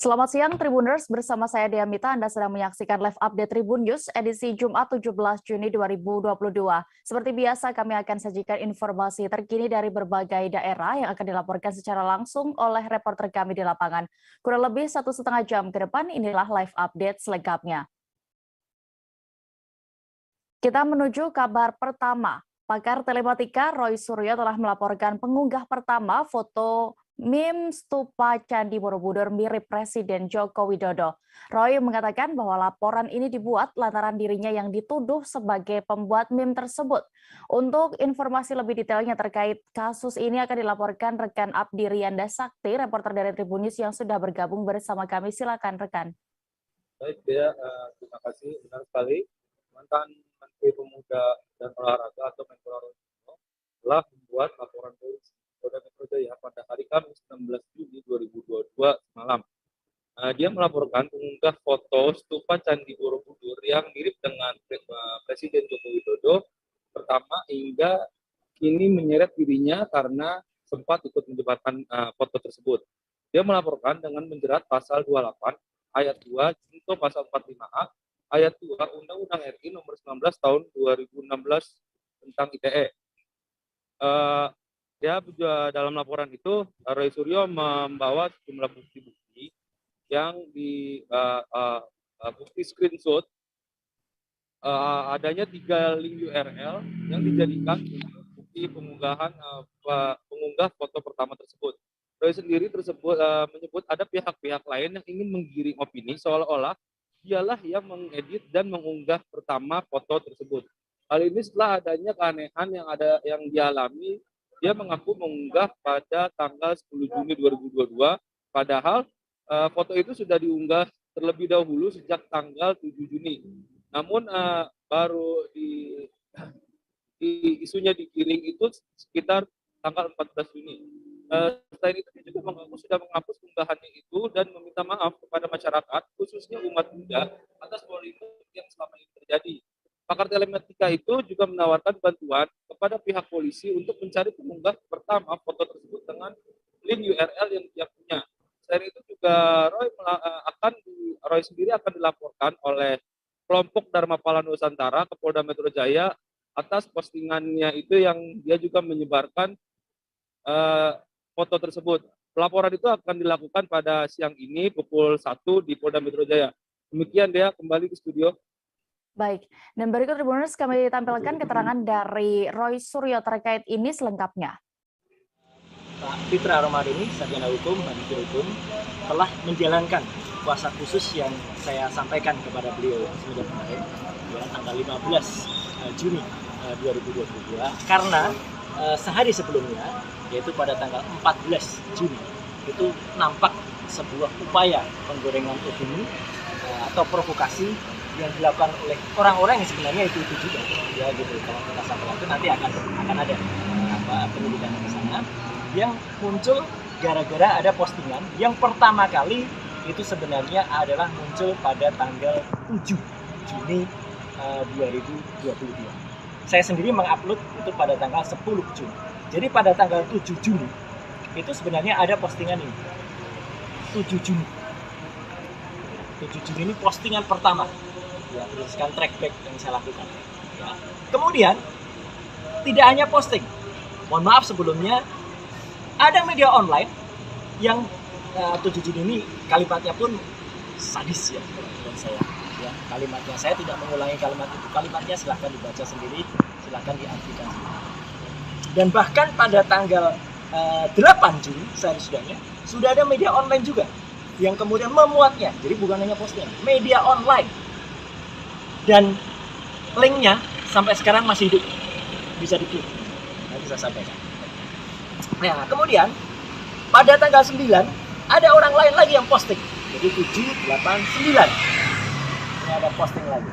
Selamat siang Tribuners, bersama saya Dea Mita. Anda sedang menyaksikan live update Tribun News edisi Jumat 17 Juni 2022. Seperti biasa kami akan sajikan informasi terkini dari berbagai daerah yang akan dilaporkan secara langsung oleh reporter kami di lapangan. Kurang lebih 1,5 jam ke depan, inilah live update selengkapnya. Kita menuju kabar pertama. Pakar telematika Roy Suryo telah melaporkan pengunggah pertama foto meme stupa Candi Borobudur mirip Presiden Joko Widodo. Roy mengatakan bahwa laporan ini dibuat lantaran dirinya yang dituduh sebagai pembuat meme tersebut. Untuk informasi lebih detailnya terkait kasus ini akan dilaporkan rekan Abdi Rianda Sakti, reporter dari Tribun News yang sudah bergabung bersama kami. Silakan rekan. Baik, Dea, terima kasih. Benar sekali, mantan Menteri Pemuda dan Olahraga atau Menpora telah membuat laporan polisi Polda Metro Jaya pada hari Kamis 16 Juni 2022 malam. Dia melaporkan mengunggah foto stupa Candi Borobudur yang mirip dengan Presiden Joko Widodo pertama hingga kini menyeret dirinya karena sempat ikut menyebarkan foto tersebut. Dia melaporkan dengan menjerat pasal 28 ayat 2 junto pasal 45A ayat 2 Undang-Undang RI nomor 19 tahun 2016 tentang ITE. Dia dalam laporan itu Roy Suryo membawa sejumlah bukti-bukti yang di bukti screenshot adanya 3 link URL yang dijadikan untuk bukti pengunggah foto pertama tersebut. Roy sendiri menyebut ada pihak-pihak lain yang ingin menggiring opini seolah-olah dialah yang mengedit dan mengunggah pertama foto tersebut. Hal ini setelah adanya keanehan yang dialami. Dia mengaku mengunggah pada tanggal 10 Juni 2022, padahal foto itu sudah diunggah terlebih dahulu sejak tanggal 7 Juni. Namun baru isunya digiring itu sekitar tanggal 14 Juni. Selain itu, dia juga mengaku sudah menghapus unggahannya itu dan meminta maaf kepada masyarakat, khususnya umat Buddha, atas polemik yang selama ini terjadi. Pakar telematika itu juga menawarkan bantuan kepada pihak polisi untuk mencari pengunggah pertama foto tersebut dengan link URL yang dia punya. Selain itu juga Roy sendiri akan dilaporkan oleh kelompok Dharmapala Nusantara ke Polda Metro Jaya atas postingannya itu yang dia juga menyebarkan foto tersebut. Pelaporan itu akan dilakukan pada siang ini pukul 1 di Polda Metro Jaya. Demikian dia kembali ke studio. Baik, dan berikut Tribuners kami tampilkan keterangan dari Roy Suryo terkait ini selengkapnya. Pak Fitra Romadheni, sarjana hukum, mahasiswa hukum, telah menjalankan kuasa khusus yang saya sampaikan kepada beliau semenjak kemarin, ya, tanggal 15 Juni 2022, karena sehari sebelumnya, yaitu pada tanggal 14 Juni, itu nampak sebuah upaya penggorengan opini atau provokasi yang dilakukan oleh orang-orang yang sebenarnya itu juga, ya gitu. Kalau kita sampaikan itu nanti akan ada pendidikan ke sana yang muncul gara-gara ada postingan yang pertama kali itu sebenarnya adalah muncul pada tanggal 7 Juni 2022. Saya sendiri mengupload itu pada tanggal 10 Juni. Jadi pada tanggal 7 Juni itu sebenarnya ada postingan ini. 7 Juni. 7 Juni ini postingan pertama. Ya, berdasarkan trackback yang saya lakukan. Ya. Kemudian tidak hanya posting. Mohon maaf sebelumnya ada media online yang 7 Juni ini kalimatnya pun sadis ya menurut saya. Ya, kalimatnya saya tidak mengulangi kalimat itu. Kalimatnya silahkan dibaca sendiri, silahkan diartikan sendiri. Dan bahkan pada tanggal 8 Juni sehari sudahnya sudah ada media online juga yang kemudian memuatnya. Jadi bukan hanya postingan, media online. Dan linknya sampai sekarang masih hidup, bisa diklik, nanti saya sampaikan. Nah, kemudian pada tanggal 9 ada orang lain lagi yang posting. Jadi 7, 8, 9 ini ada posting lagi.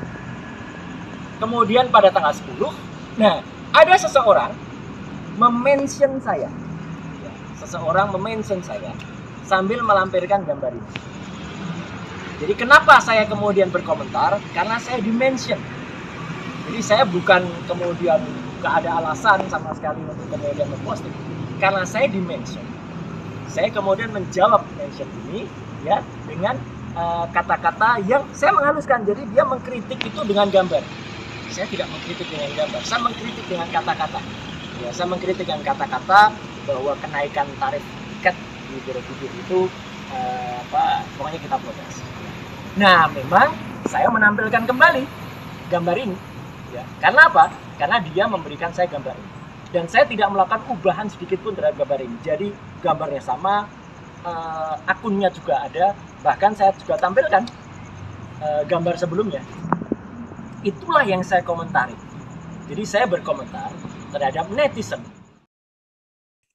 Kemudian pada tanggal 10, nah ada seseorang memention saya. Seseorang memention saya sambil melampirkan gambar ini. Jadi kenapa saya kemudian berkomentar? Karena saya dimention. Jadi saya bukan kemudian gak ada alasan sama sekali untuk kemudian memposting. Karena saya dimention. Saya kemudian menjawab mention ini ya dengan kata-kata yang saya menghaluskan. Jadi dia mengkritik itu dengan gambar. Saya tidak mengkritik dengan gambar, saya mengkritik dengan kata-kata. Ya, saya mengkritik dengan kata-kata bahwa kenaikan tarif tiket di Borobudur itu pokoknya kita protes. Nah, memang saya menampilkan kembali gambar ini. Ya, karena apa? Karena dia memberikan saya gambar ini. Dan saya tidak melakukan ubahan sedikit pun terhadap gambar ini. Jadi gambarnya sama, akunnya juga ada, bahkan saya juga tampilkan gambar sebelumnya. Itulah yang saya komentari. Jadi saya berkomentar terhadap netizen.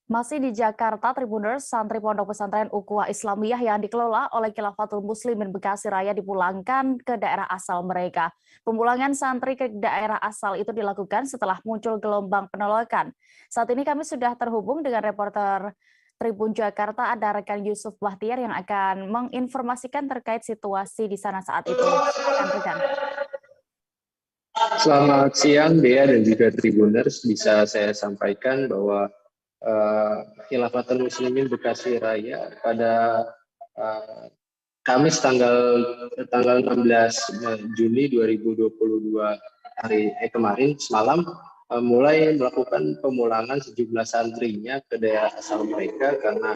Masih di Jakarta, Tribuners, santri Pondok Pesantren Ukhuwah Islamiyah yang dikelola oleh Khilafatul Muslimin Bekasi Raya dipulangkan ke daerah asal mereka. Pemulangan santri ke daerah asal itu dilakukan setelah muncul gelombang penolakan. Saat ini kami sudah terhubung dengan reporter Tribun Jakarta, ada rekan Yusuf Bahtiar yang akan menginformasikan terkait situasi di sana saat itu. Silakan rekan. Selamat siang, Dea dan juga Tribuners. Bisa saya sampaikan bahwa Khilafatul Muslimin Bekasi Raya pada Kamis tanggal 16 Juni 2022 kemarin semalam mulai melakukan pemulangan sejumlah santrinya ke daerah asal mereka karena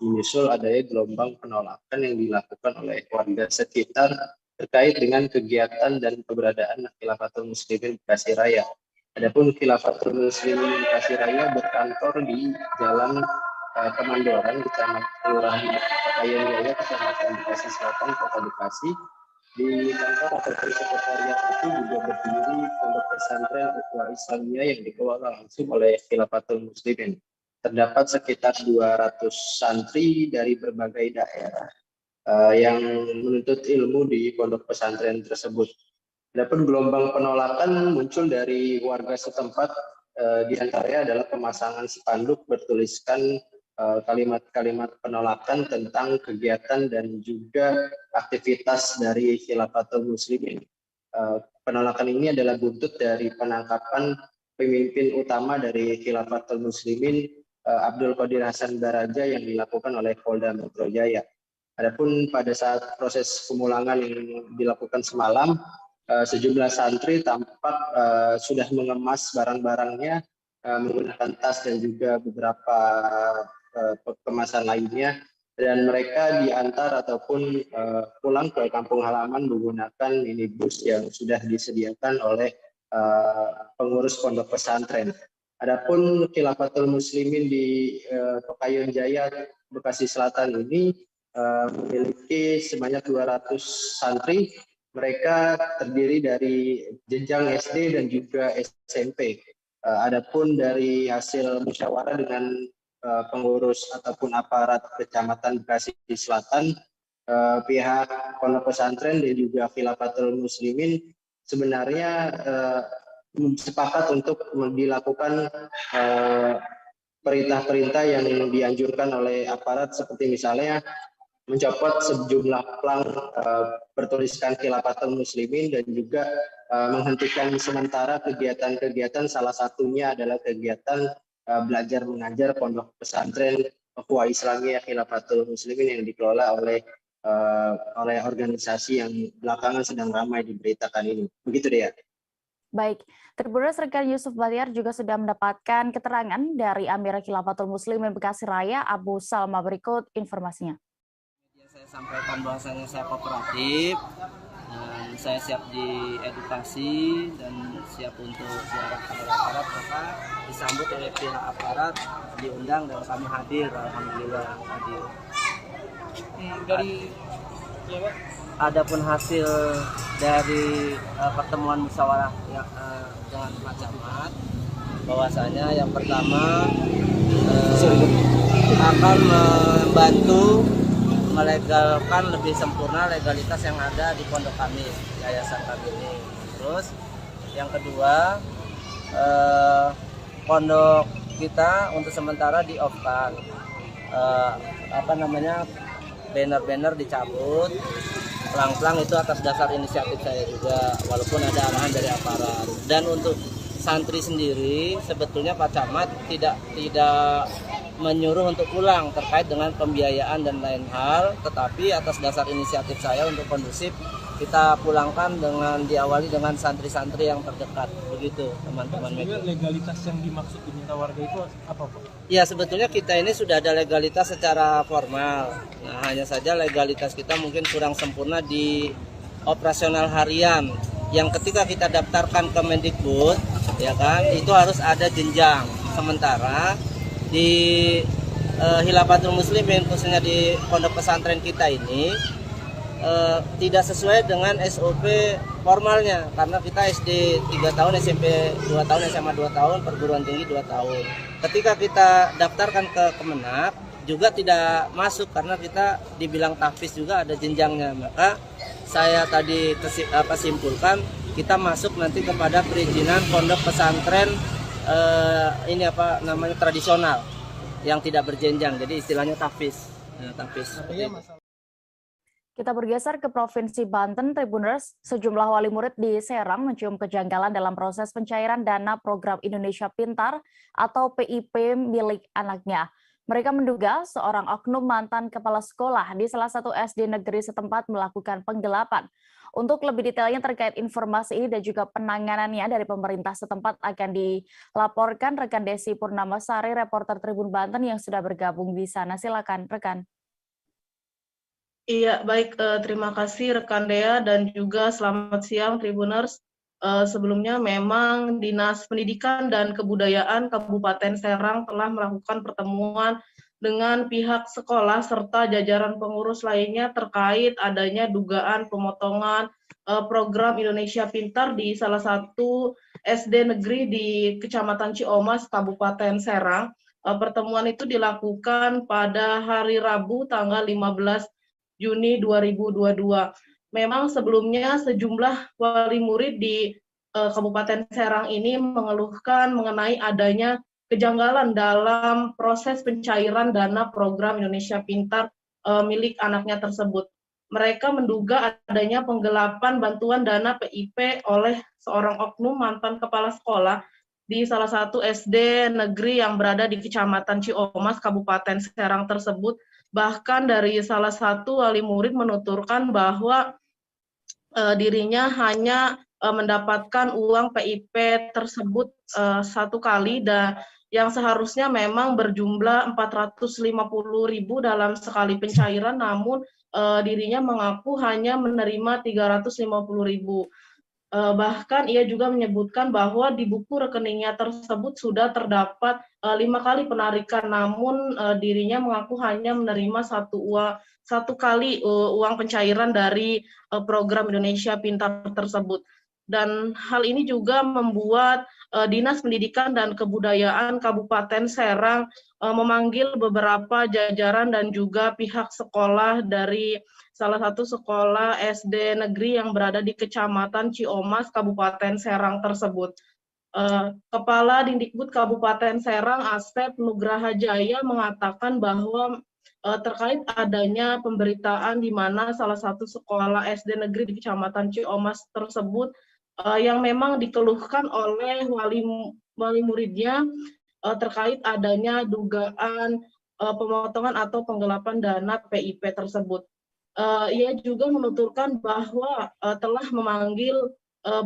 menyusul adanya gelombang penolakan yang dilakukan oleh warga sekitar terkait dengan kegiatan dan keberadaan Khilafatul Muslimin Bekasi Raya. Adapun Khilafatul Muslimin Bekasi Raya berkantor di Jalan Kemandoran, Kecamatan Kelurahan Pekayon Jaya, Kecamatan Bekasi Selatan, Kota Bekasi. Di kantor atau sekretariat itu juga berdiri Pondok Pesantren Ukhuwah Islamiyah yang dikelola langsung oleh Khilafatul Muslimin. Terdapat sekitar 200 santri dari berbagai daerah yang menuntut ilmu di pondok pesantren tersebut. Adapun gelombang penolakan muncul dari warga setempat, di antaranya adalah pemasangan spanduk bertuliskan kalimat-kalimat penolakan tentang kegiatan dan juga aktivitas dari Khilafatul Muslimin. Penolakan ini adalah buntut dari penangkapan pemimpin utama dari Khilafatul Muslimin, Abdul Qadir Hasan Baraja, yang dilakukan oleh Polda Metro Jaya. Adapun pada saat proses pemulangan yang dilakukan semalam, sejumlah santri tampak sudah mengemas barang-barangnya menggunakan tas dan juga beberapa kemasan lainnya, dan mereka diantar ataupun pulang ke kampung halaman menggunakan minibus yang sudah disediakan oleh pengurus pondok pesantren. Adapun Khilafatul Muslimin di Pekayon Jaya, Bekasi Selatan ini memiliki sebanyak 200 santri. Mereka terdiri dari jenjang SD dan juga SMP. Adapun dari hasil musyawarah dengan pengurus ataupun aparat Kecamatan Bekasi Selatan, pihak pondok pesantren dan juga Khilafatul Muslimin sebenarnya sepakat untuk dilakukan perintah-perintah yang dianjurkan oleh aparat, seperti misalnya mencopot sejumlah plang bertuliskan Khilafatul Muslimin dan juga menghentikan sementara kegiatan-kegiatan, salah satunya adalah kegiatan belajar mengajar pondok pesantren Ukhuwah Islamiyah Khilafatul Muslimin yang dikelola oleh organisasi yang belakangan sedang ramai diberitakan ini. Begitu deh ya. Baik, Tribuners, rekan Yusuf Bahtiar juga sudah mendapatkan keterangan dari Amir Khilafatul Muslimin Bekasi Raya, Abu Salma. Berikut informasinya. Saya sampaikan bahwasanya saya kooperatif, dan saya siap diedukasi dan siap untuk diarahkan oleh aparat, maka disambut oleh pihak aparat, diundang dan kami hadir, alhamdulillah hadir. Adapun hasil dari pertemuan musyawarah dengan Pak Camat, bahwasanya yang pertama akan membantu melegalkan lebih sempurna legalitas yang ada di pondok kami, yayasan kami ini. Terus yang kedua, pondok kita untuk sementara di-off-kan, banner-banner dicabut, pelang-pelang itu atas dasar inisiatif saya juga, walaupun ada arahan dari aparat. Dan untuk santri sendiri sebetulnya Pak Camat tidak menyuruh untuk pulang terkait dengan pembiayaan dan lain hal, tetapi atas dasar inisiatif saya untuk kondusif, kita pulangkan dengan diawali dengan santri-santri yang terdekat, begitu teman-teman media. Legalitas yang dimaksud diminta warga itu apa, Pak? Ya, sebetulnya kita ini sudah ada legalitas secara formal. Nah, hanya saja legalitas kita mungkin kurang sempurna di operasional harian, yang ketika kita daftarkan ke Mendikbud, ya kan, itu harus ada jenjang. Sementara di Hilafatul Muslimin, khususnya di pondok pesantren kita ini tidak sesuai dengan SOP formalnya, karena kita SD 3 tahun, SMP 2 tahun, SMA 2 tahun, perguruan tinggi 2 tahun. Ketika kita daftarkan ke Kemenak juga tidak masuk karena kita dibilang tahfiz juga ada jenjangnya. Maka saya tadi simpulkan kita masuk nanti kepada perizinan pondok pesantren ini tradisional yang tidak berjenjang, jadi istilahnya tahfiz. Tahfiz. Kita bergeser ke Provinsi Banten, Tribuners. Sejumlah wali murid di Serang mencium kejanggalan dalam proses pencairan dana program Indonesia Pintar atau PIP milik anaknya. Mereka menduga seorang oknum mantan kepala sekolah di salah satu SD negeri setempat melakukan penggelapan. Untuk lebih detailnya terkait informasi ini dan juga penanganannya dari pemerintah setempat akan dilaporkan rekan Desi Purnamasari, reporter Tribun Banten yang sudah bergabung di sana. Silakan rekan. Iya, baik. Terima kasih rekan Dea dan juga selamat siang Tribuners. Sebelumnya memang Dinas Pendidikan dan Kebudayaan Kabupaten Serang telah melakukan pertemuan dengan pihak sekolah serta jajaran pengurus lainnya terkait adanya dugaan pemotongan program Indonesia Pintar di salah satu SD negeri di Kecamatan Ciomas, Kabupaten Serang. Pertemuan itu dilakukan pada hari Rabu tanggal 15 Juni 2022. Memang sebelumnya sejumlah wali murid di Kabupaten Serang ini mengeluhkan mengenai adanya kejanggalan dalam proses pencairan dana program Indonesia Pintar milik anaknya tersebut. Mereka menduga adanya penggelapan bantuan dana PIP oleh seorang oknum mantan kepala sekolah di salah satu SD negeri yang berada di Kecamatan Ciomas, Kabupaten Serang tersebut. Bahkan dari salah satu wali murid menuturkan bahwa dirinya hanya mendapatkan uang PIP tersebut satu kali dan yang seharusnya memang berjumlah 450.000 dalam sekali pencairan, namun dirinya mengaku hanya menerima 350.000. Bahkan ia juga menyebutkan bahwa di buku rekeningnya tersebut sudah terdapat 5 kali penarikan, namun dirinya mengaku hanya menerima satu kali uang pencairan dari program Indonesia Pintar tersebut. Dan hal ini juga membuat Dinas Pendidikan dan Kebudayaan Kabupaten Serang memanggil beberapa jajaran dan juga pihak sekolah dari salah satu sekolah SD negeri yang berada di Kecamatan Ciomas, Kabupaten Serang tersebut. Kepala Dindikbud Kabupaten Serang, Asep Nugraha Jaya, mengatakan bahwa terkait adanya pemberitaan di mana salah satu sekolah SD negeri di Kecamatan Ciomas tersebut yang memang dikeluhkan oleh wali muridnya terkait adanya dugaan pemotongan atau penggelapan dana PIP tersebut. Ia juga menuturkan bahwa telah memanggil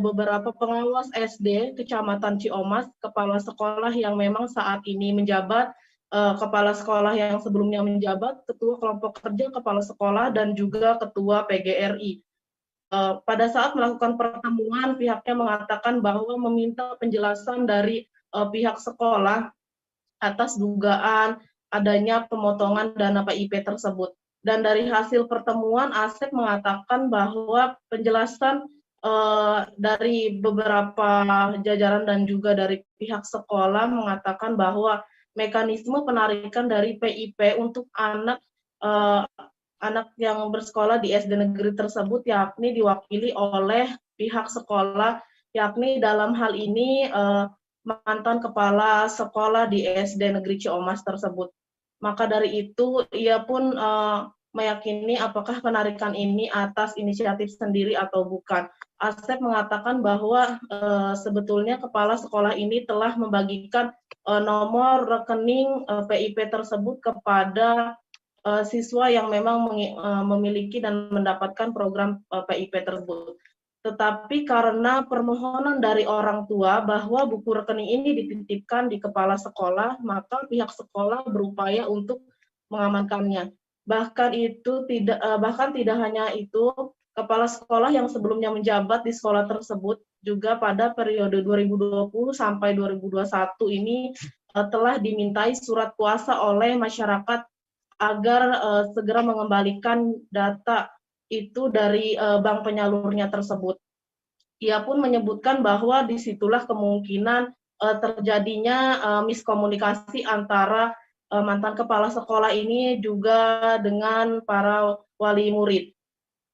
beberapa pengawas SD Kecamatan Ciomas, kepala sekolah yang memang saat ini menjabat, kepala sekolah yang sebelumnya menjabat, ketua kelompok kerja kepala sekolah, dan juga ketua PGRI. Pada saat melakukan pertemuan, pihaknya mengatakan bahwa meminta penjelasan dari pihak sekolah atas dugaan adanya pemotongan dana PIP tersebut. Dan dari hasil pertemuan, Asep mengatakan bahwa penjelasan dari beberapa jajaran dan juga dari pihak sekolah mengatakan bahwa mekanisme penarikan dari PIP untuk anak yang bersekolah di SD negeri tersebut yakni diwakili oleh pihak sekolah, yakni dalam hal ini mantan kepala sekolah di SD negeri Ciomas tersebut. Maka dari itu ia pun meyakini apakah penarikan ini atas inisiatif sendiri atau bukan. Asep mengatakan bahwa sebetulnya kepala sekolah ini telah membagikan nomor rekening PIP tersebut kepada siswa yang memang memiliki dan mendapatkan program PIP tersebut. Tetapi karena permohonan dari orang tua bahwa buku rekening ini dititipkan di kepala sekolah, maka pihak sekolah berupaya untuk mengamankannya. Bahkan tidak hanya itu, kepala sekolah yang sebelumnya menjabat di sekolah tersebut juga pada periode 2020 sampai 2021 ini telah dimintai surat kuasa oleh masyarakat agar segera mengembalikan data itu dari bank penyalurnya tersebut. Ia pun menyebutkan bahwa disitulah kemungkinan terjadinya miskomunikasi antara mantan kepala sekolah ini juga dengan para wali murid.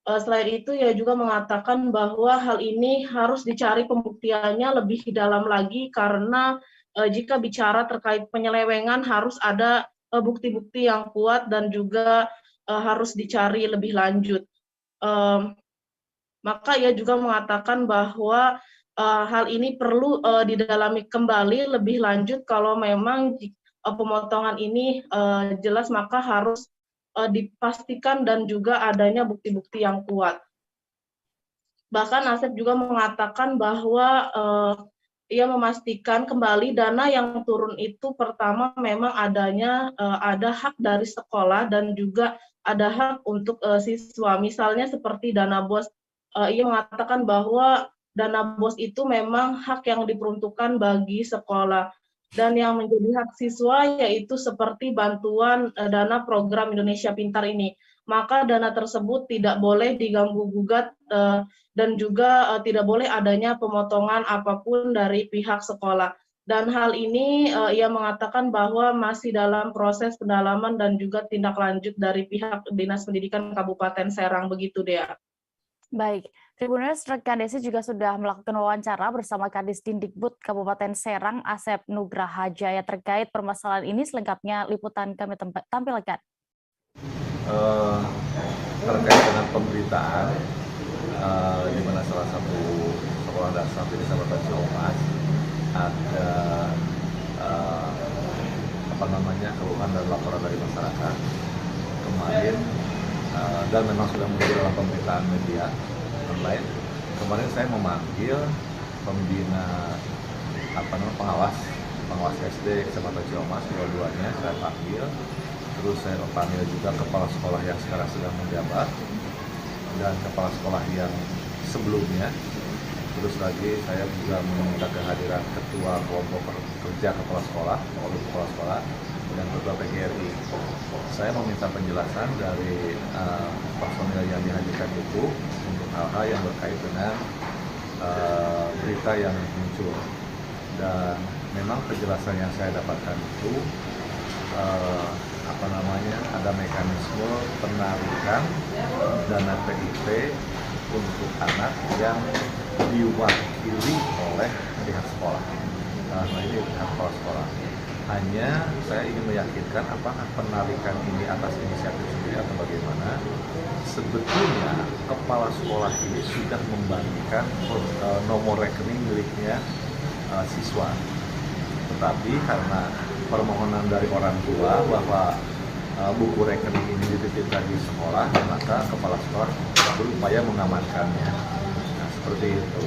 Selain itu, ia juga mengatakan bahwa hal ini harus dicari pembuktiannya lebih dalam lagi karena jika bicara terkait penyelewengan harus ada bukti-bukti yang kuat dan juga harus dicari lebih lanjut. Maka ia juga mengatakan bahwa hal ini perlu didalami kembali lebih lanjut kalau memang pemotongan ini jelas, maka harus dipastikan dan juga adanya bukti-bukti yang kuat. Bahkan Asep juga mengatakan bahwa ia memastikan kembali dana yang turun itu pertama memang ada hak dari sekolah dan juga ada hak untuk siswa. Misalnya seperti dana BOS, ia mengatakan bahwa dana BOS itu memang hak yang diperuntukkan bagi sekolah. Dan yang menjadi hak siswa yaitu seperti bantuan dana program Indonesia Pintar ini. Maka dana tersebut tidak boleh diganggu-gugat dan juga tidak boleh adanya pemotongan apapun dari pihak sekolah. Dan hal ini ia mengatakan bahwa masih dalam proses pendalaman dan juga tindak lanjut dari pihak Dinas Pendidikan Kabupaten Serang, begitu Dea. Baik, Tribuners, rekan Desi juga sudah melakukan wawancara bersama Kadis Dindikbud Kabupaten Serang, Asep Nugraha Jaya terkait permasalahan ini. Selengkapnya liputan kami tampilkan. Terkait dengan pemberitaan di mana salah satu sekolah dasar di Desa Bata Ciamas ada keluhan dan laporan dari masyarakat kemarin, dan memang sudah muncul dalam pemberitaan media online. Kemarin saya memanggil pembina pengawas SD Kecamatan Ciamas, dua-duanya saya panggil. Terus saya panggil juga kepala sekolah yang sekarang sedang menjabat dan kepala sekolah yang sebelumnya. Terus lagi saya juga meminta kehadiran ketua kelompok kerja kepala sekolah dan ketua PGRI. Saya meminta penjelasan dari personil yang dihadirkan itu untuk hal-hal yang berkait dengan berita yang muncul. Dan memang penjelasan yang saya dapatkan itu ada mekanisme penarikan dana PIP untuk anak yang diwakili oleh pihak sekolah. Nah, ini pihak kepala sekolah. Hanya saya ingin meyakinkan apakah penarikan ini atas inisiatif sendiri atau bagaimana. Sebetulnya kepala sekolah ini sudah membagikan nomor rekening miliknya siswa. Tetapi karena permohonan dari orang tua bahwa buku rekening ini dititipkan di sekolah, maka kepala sekolah berupaya mengamankannya. Nah, seperti itu.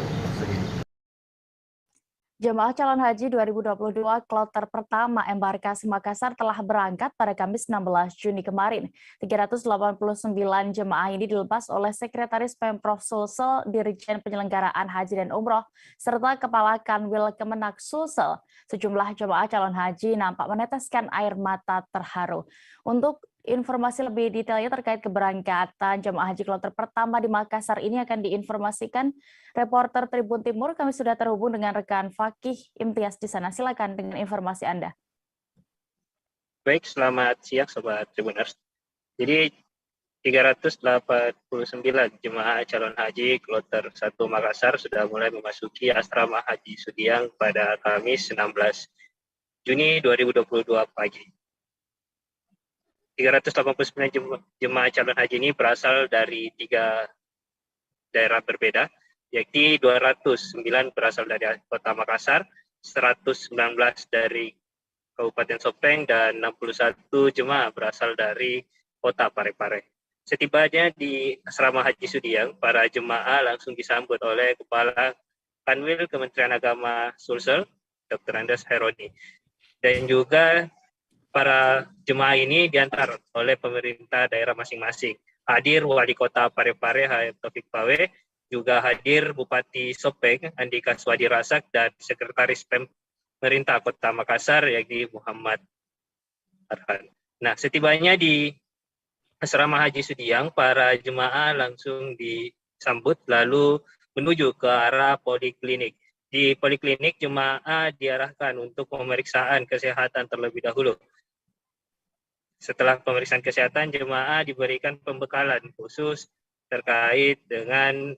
Jemaah calon haji 2022 kloter pertama embarkasi Makassar telah berangkat pada Kamis 16 Juni kemarin. 389 jemaah ini dilepas oleh Sekretaris Pemprov Sulsel, Dirjen Penyelenggaraan Haji dan Umroh, serta Kepala Kanwil Kemenak Sulsel. Sejumlah jemaah calon haji nampak meneteskan air mata terharu. Untuk informasi lebih detailnya terkait keberangkatan jemaah haji kloter pertama di Makassar ini akan diinformasikan reporter Tribun Timur. Kami sudah terhubung dengan rekan Fakih Imtiaz di sana. Silakan dengan informasi Anda. Baik, selamat siang Sobat Tribuners. Jadi 389 jemaah calon haji kloter 1 Makassar sudah mulai memasuki asrama Haji Sudiang pada Kamis 16 Juni 2022 pagi. 389 jemaah calon haji ini berasal dari 3 daerah berbeda, yakni 209 berasal dari Kota Makassar, 119 dari Kabupaten Sopeng dan 61 jemaah berasal dari kota Parepare. Setibanya di Asrama Haji Sudiang, para jemaah langsung disambut oleh Kepala Kanwil Kementerian Agama Sulsel, Dr. Andes Heroni. Dan juga para jemaah ini diantar oleh pemerintah daerah masing-masing. Hadir Wali Kota Parepare HM Taufik Pawe, juga hadir Bupati Sopeng Andika Swadi Rasak dan Sekretaris Pemerintah Kota Makassar yakni Muhammad Arhan. Nah, setibanya di Asrama Haji Sudiang, para jemaah langsung disambut lalu menuju ke arah poliklinik. Di poliklinik, jemaah diarahkan untuk pemeriksaan kesehatan terlebih dahulu. Setelah pemeriksaan kesehatan, jemaah diberikan pembekalan khusus terkait dengan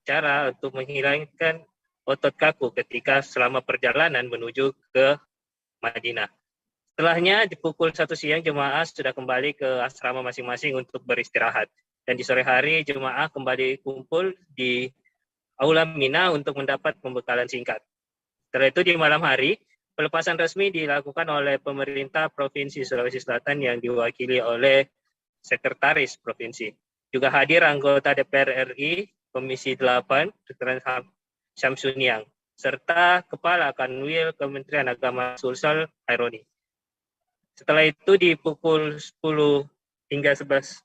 cara untuk menghilangkan otot kaku ketika selama perjalanan menuju ke Madinah. Setelahnya di pukul 1 siang jemaah sudah kembali ke asrama masing-masing untuk beristirahat. Dan di sore hari jemaah kembali kumpul di Aula Mina untuk mendapat pembekalan singkat. Setelah itu di malam hari, pelepasan resmi dilakukan oleh pemerintah Provinsi Sulawesi Selatan yang diwakili oleh Sekretaris Provinsi. Juga hadir anggota DPR RI Komisi 8, Dr. Syamsuniang, serta Kepala Kanwil Kementerian Agama Sulsel Haironi. Setelah itu di pukul 10 hingga 11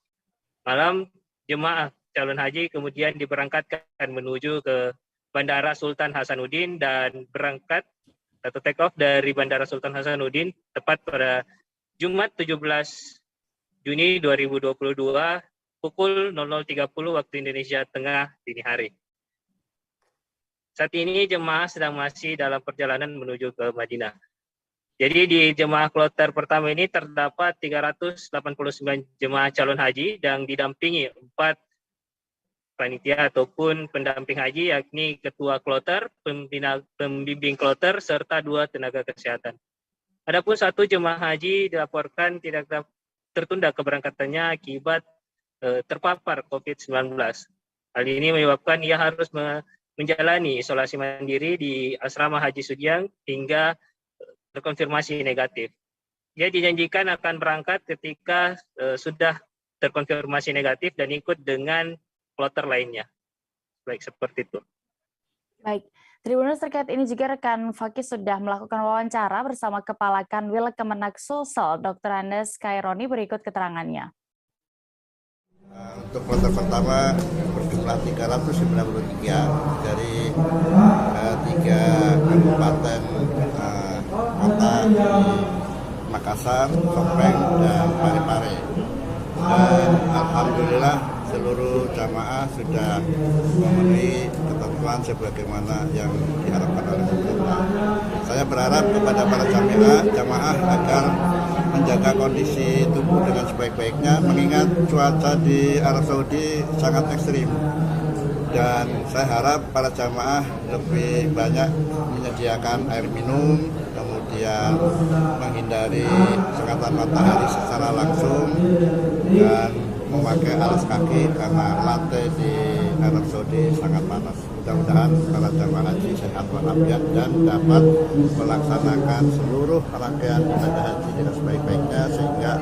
malam, jemaah calon haji kemudian diberangkatkan menuju ke Bandara Sultan Hasanuddin dan berangkat atau take off dari Bandara Sultan Hasanuddin tepat pada Jumat 17 Juni 2022 pukul 00.30 waktu Indonesia Tengah dini hari. Saat ini jemaah sedang masih dalam perjalanan menuju ke Madinah. Jadi di jemaah kloter pertama ini terdapat 389 jemaah calon haji yang didampingi 4 panitia ataupun pendamping haji, yakni ketua kloter, pembimbing kloter, serta 2 tenaga kesehatan. Adapun 1 jemaah haji dilaporkan tidak tertunda keberangkatannya akibat terpapar COVID-19. Hal ini menyebabkan ia harus menjalani isolasi mandiri di Asrama Haji Sudiang hingga terkonfirmasi negatif. Dia dijanjikan akan berangkat ketika sudah terkonfirmasi negatif dan ikut dengan kloter lainnya. Baik, seperti itu. Baik, Tribuners, terkait ini juga rekan Fakih sudah melakukan wawancara bersama Kepala Kanwil Kemenak Sulsel, Dr. Andes Kaironi, berikut keterangannya. Untuk kloter pertama berjumlah 393 dari 3 kabupaten kota di Makassar, Sopeng, dan Parepare. Dan alhamdulillah seluruh jamaah sudah memenuhi ketentuan sebagaimana yang diharapkan oleh pemerintah. Saya berharap kepada para jamaah agar menjaga kondisi tubuh dengan sebaik-baiknya, mengingat cuaca di Arab Saudi sangat ekstrim. Dan saya harap para jamaah lebih banyak menyediakan air minum, kemudian menghindari sengatan matahari secara langsung, dan memakai alas kaki karena lantai di Arab Saudi sangat panas. Mudah-mudahan para jamaah haji sehat walafiat dan dapat melaksanakan seluruh rangkaian ibadah haji dengan sebaik-baiknya sehingga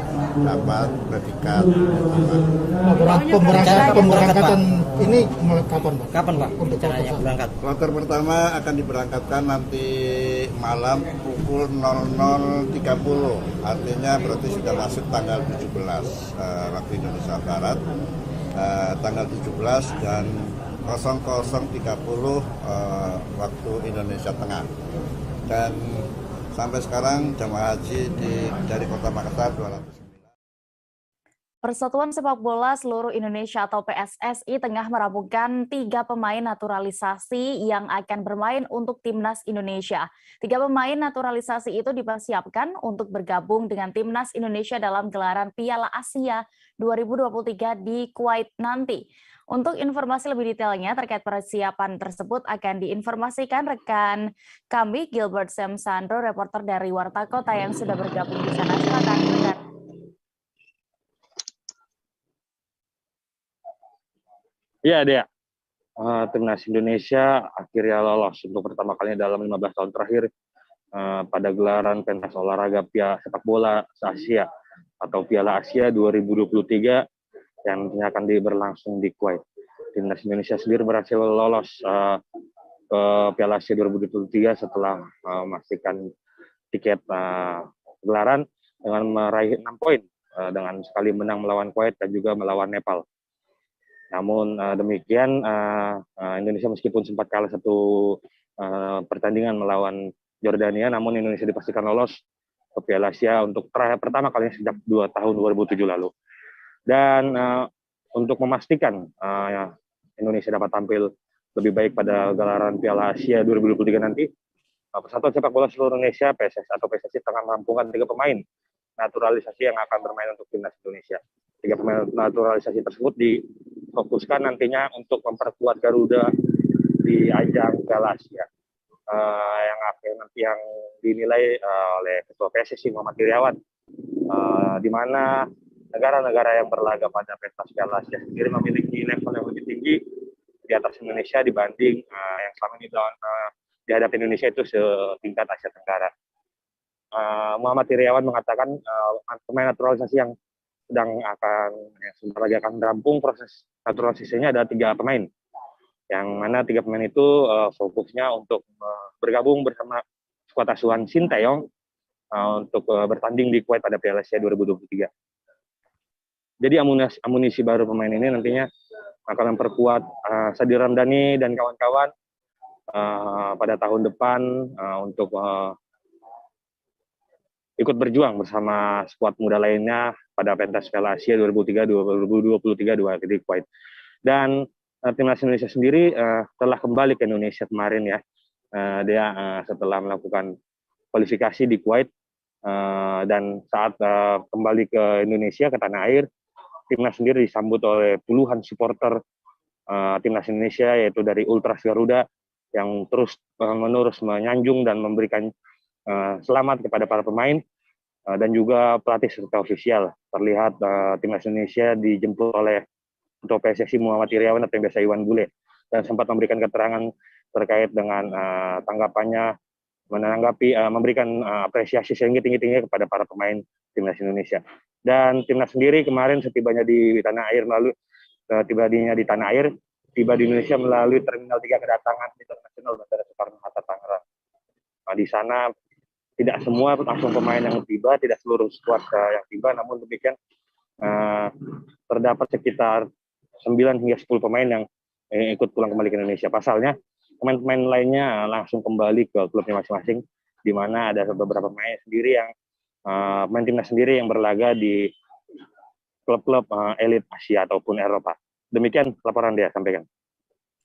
dapat berdikat. Pemberangkatan ini kapan, Pak? Kapan, Pak? Untuk caranya berangkat. Kloter pertama akan diberangkatkan nanti malam pukul 00.30. Artinya berarti sudah masuk tanggal 17 waktu Indonesia Barat, tanggal 17 dan 00.30 waktu Indonesia Tengah. Dan sampai sekarang jamaah haji dari Kota Makassar 200. Persatuan Sepak Bola Seluruh Indonesia atau PSSI tengah merampungkan 3 pemain naturalisasi yang akan bermain untuk Timnas Indonesia. 3 pemain naturalisasi itu dipersiapkan untuk bergabung dengan Timnas Indonesia dalam gelaran Piala Asia 2023 di Kuwait nanti. Untuk informasi lebih detailnya terkait persiapan tersebut akan diinformasikan rekan kami Gilbert Semsandro, reporter dari Warta Kota yang sudah bergabung di sana. Silakan rekan. Ya, Dea. Timnas Indonesia akhirnya lolos untuk pertama kalinya dalam 15 tahun terakhir pada gelaran pentas olahraga Piala Sepak Bola se-Asia atau Piala Asia 2023 yang nantinya akan berlangsung di Kuwait. Timnas Indonesia sendiri berhasil lolos ke Piala Asia 2023 setelah memastikan tiket gelaran dengan meraih 6 poin dengan sekali menang melawan Kuwait dan juga melawan Nepal. Namun demikian Indonesia meskipun sempat kalah satu pertandingan melawan Jordania, namun Indonesia dipastikan lolos ke Piala Asia untuk pertama kalinya sejak 2 tahun 2007 lalu. Dan untuk memastikan Indonesia dapat tampil lebih baik pada gelaran Piala Asia 2023 nanti, Persatuan Sepak Bola Seluruh Indonesia PSSI tengah merampungkan 3 pemain naturalisasi yang akan bermain untuk timnas Indonesia. 3 pemain naturalisasi tersebut difokuskan nantinya untuk memperkuat Garuda di ajang Piala Asia. Yang dinilai oleh Ketua PSSI Muhammad Iriawan, di mana negara-negara yang berlaga pada pentas Piala Asia sendiri memiliki level yang lebih tinggi di atas Indonesia dibanding yang selama ini dihadapi Indonesia itu setingkat Asia Tenggara. Muhammad Iriawan mengatakan pemain naturalisasi yang sebentar lagi akan rampung proses naturalisasinya ada 3 pemain. Yang mana 3 pemain itu fokusnya untuk bergabung bersama skuad asuhan Sinteyong untuk bertanding di Kuwait pada Piala Asia 2023. Jadi amunisi baru pemain ini nantinya akan memperkuat Sadi Ramdhani dan kawan-kawan pada tahun depan untuk ikut berjuang bersama skuad muda lainnya pada pentas Piala Asia 2023 di Kuwait. Dan timnas Indonesia sendiri telah kembali ke Indonesia kemarin ya. Dia setelah melakukan kualifikasi di Kuwait dan saat kembali ke Indonesia, ke tanah air, timnas sendiri disambut oleh puluhan supporter timnas Indonesia, yaitu dari Ultras Garuda yang terus menerus menyanjung dan memberikan selamat kepada para pemain dan juga pelatih serta ofisial. Terlihat timnas Indonesia dijemput oleh Ketua PSSI Muhammad Iriawan atau yang biasa Iwan Bule, dan sempat memberikan keterangan terkait dengan tanggapannya memberikan apresiasi setinggi-tingginya kepada para pemain timnas Indonesia. Dan timnas sendiri kemarin setibanya di tanah air tiba di Indonesia melalui Terminal 3 Kedatangan Internasional Bandara Soekarno-Hatta Tangerang. Di sana tidak semua langsung pemain yang tiba, tidak seluruh skuad yang tiba, namun demikian terdapat sekitar 9 hingga 10 pemain yang ikut pulang kembali ke Indonesia. Pasalnya, pemain-pemain lainnya langsung kembali ke klubnya masing-masing, di mana ada beberapa pemain sendiri yang pemain timnas sendiri yang berlaga di klub-klub elit Asia ataupun Eropa. Demikian laporan dia sampaikan.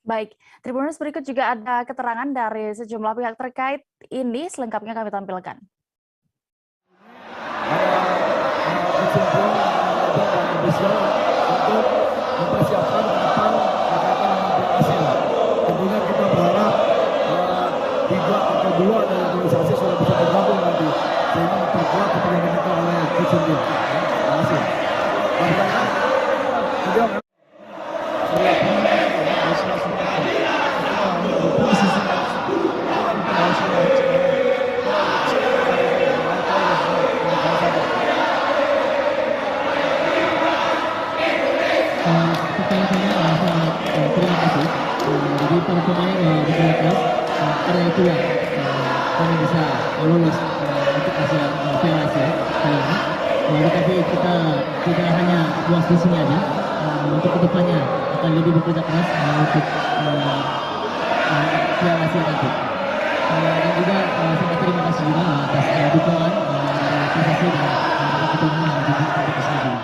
Baik, Tribuners, berikut juga ada keterangan dari sejumlah pihak terkait ini, selengkapnya kami tampilkan. Mempersiapkan kapan berkaitan dengan Asia. Tentunya kita berharap tiga atau dua dari organisasi sudah bisa bergabung nanti sehingga memperkuat kepentingan kita oleh Coach Indin. Terima kasih. Jadi para pemain di kelas karena itulah kami bisa lolos untuk Piala Asia kali ini. Tapi kita tidak hanya puas di sini aja, untuk kedepannya akan lebih bekerja keras untuk Piala Asia nanti. Dan juga sangat terima kasih juga atas dukungan PSSI dan ketua untuk kesini.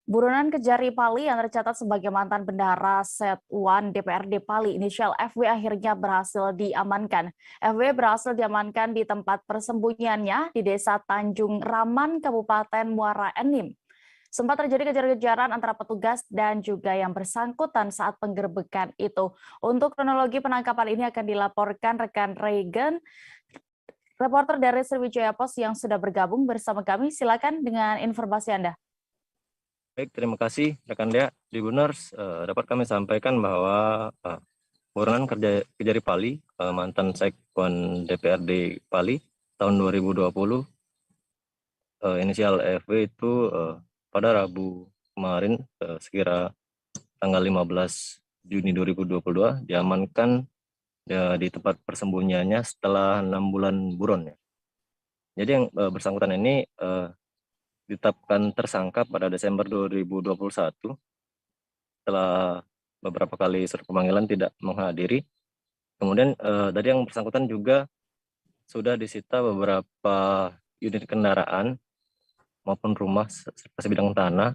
Buronan Kejari Pali yang tercatat sebagai mantan bendahara Setwan DPRD Pali inisial FW akhirnya berhasil diamankan. FW berhasil diamankan di tempat persembunyiannya di Desa Tanjung Raman, Kabupaten Muara Enim. Sempat terjadi kejar-kejaran antara petugas dan juga yang bersangkutan saat penggerbekan itu. Untuk kronologi penangkapan ini akan dilaporkan rekan Regan, reporter dari Sriwijaya Post yang sudah bergabung bersama kami. Silakan dengan informasi Anda. Baik, terima kasih rekan Dea. Tribuners, dapat kami sampaikan bahwa buronan Kejari Pali, mantan Sekwan DPRD Pali tahun 2020, inisial EFW itu pada Rabu kemarin sekira tanggal 15 Juni 2022 diamankan di tempat persembunyiannya setelah 6 bulan buron. Jadi yang bersangkutan ini ditetapkan tersangka pada Desember 2021 setelah beberapa kali surat pemanggilan tidak menghadiri. Kemudian dari yang bersangkutan juga sudah disita beberapa unit kendaraan maupun rumah serta sebidang tanah,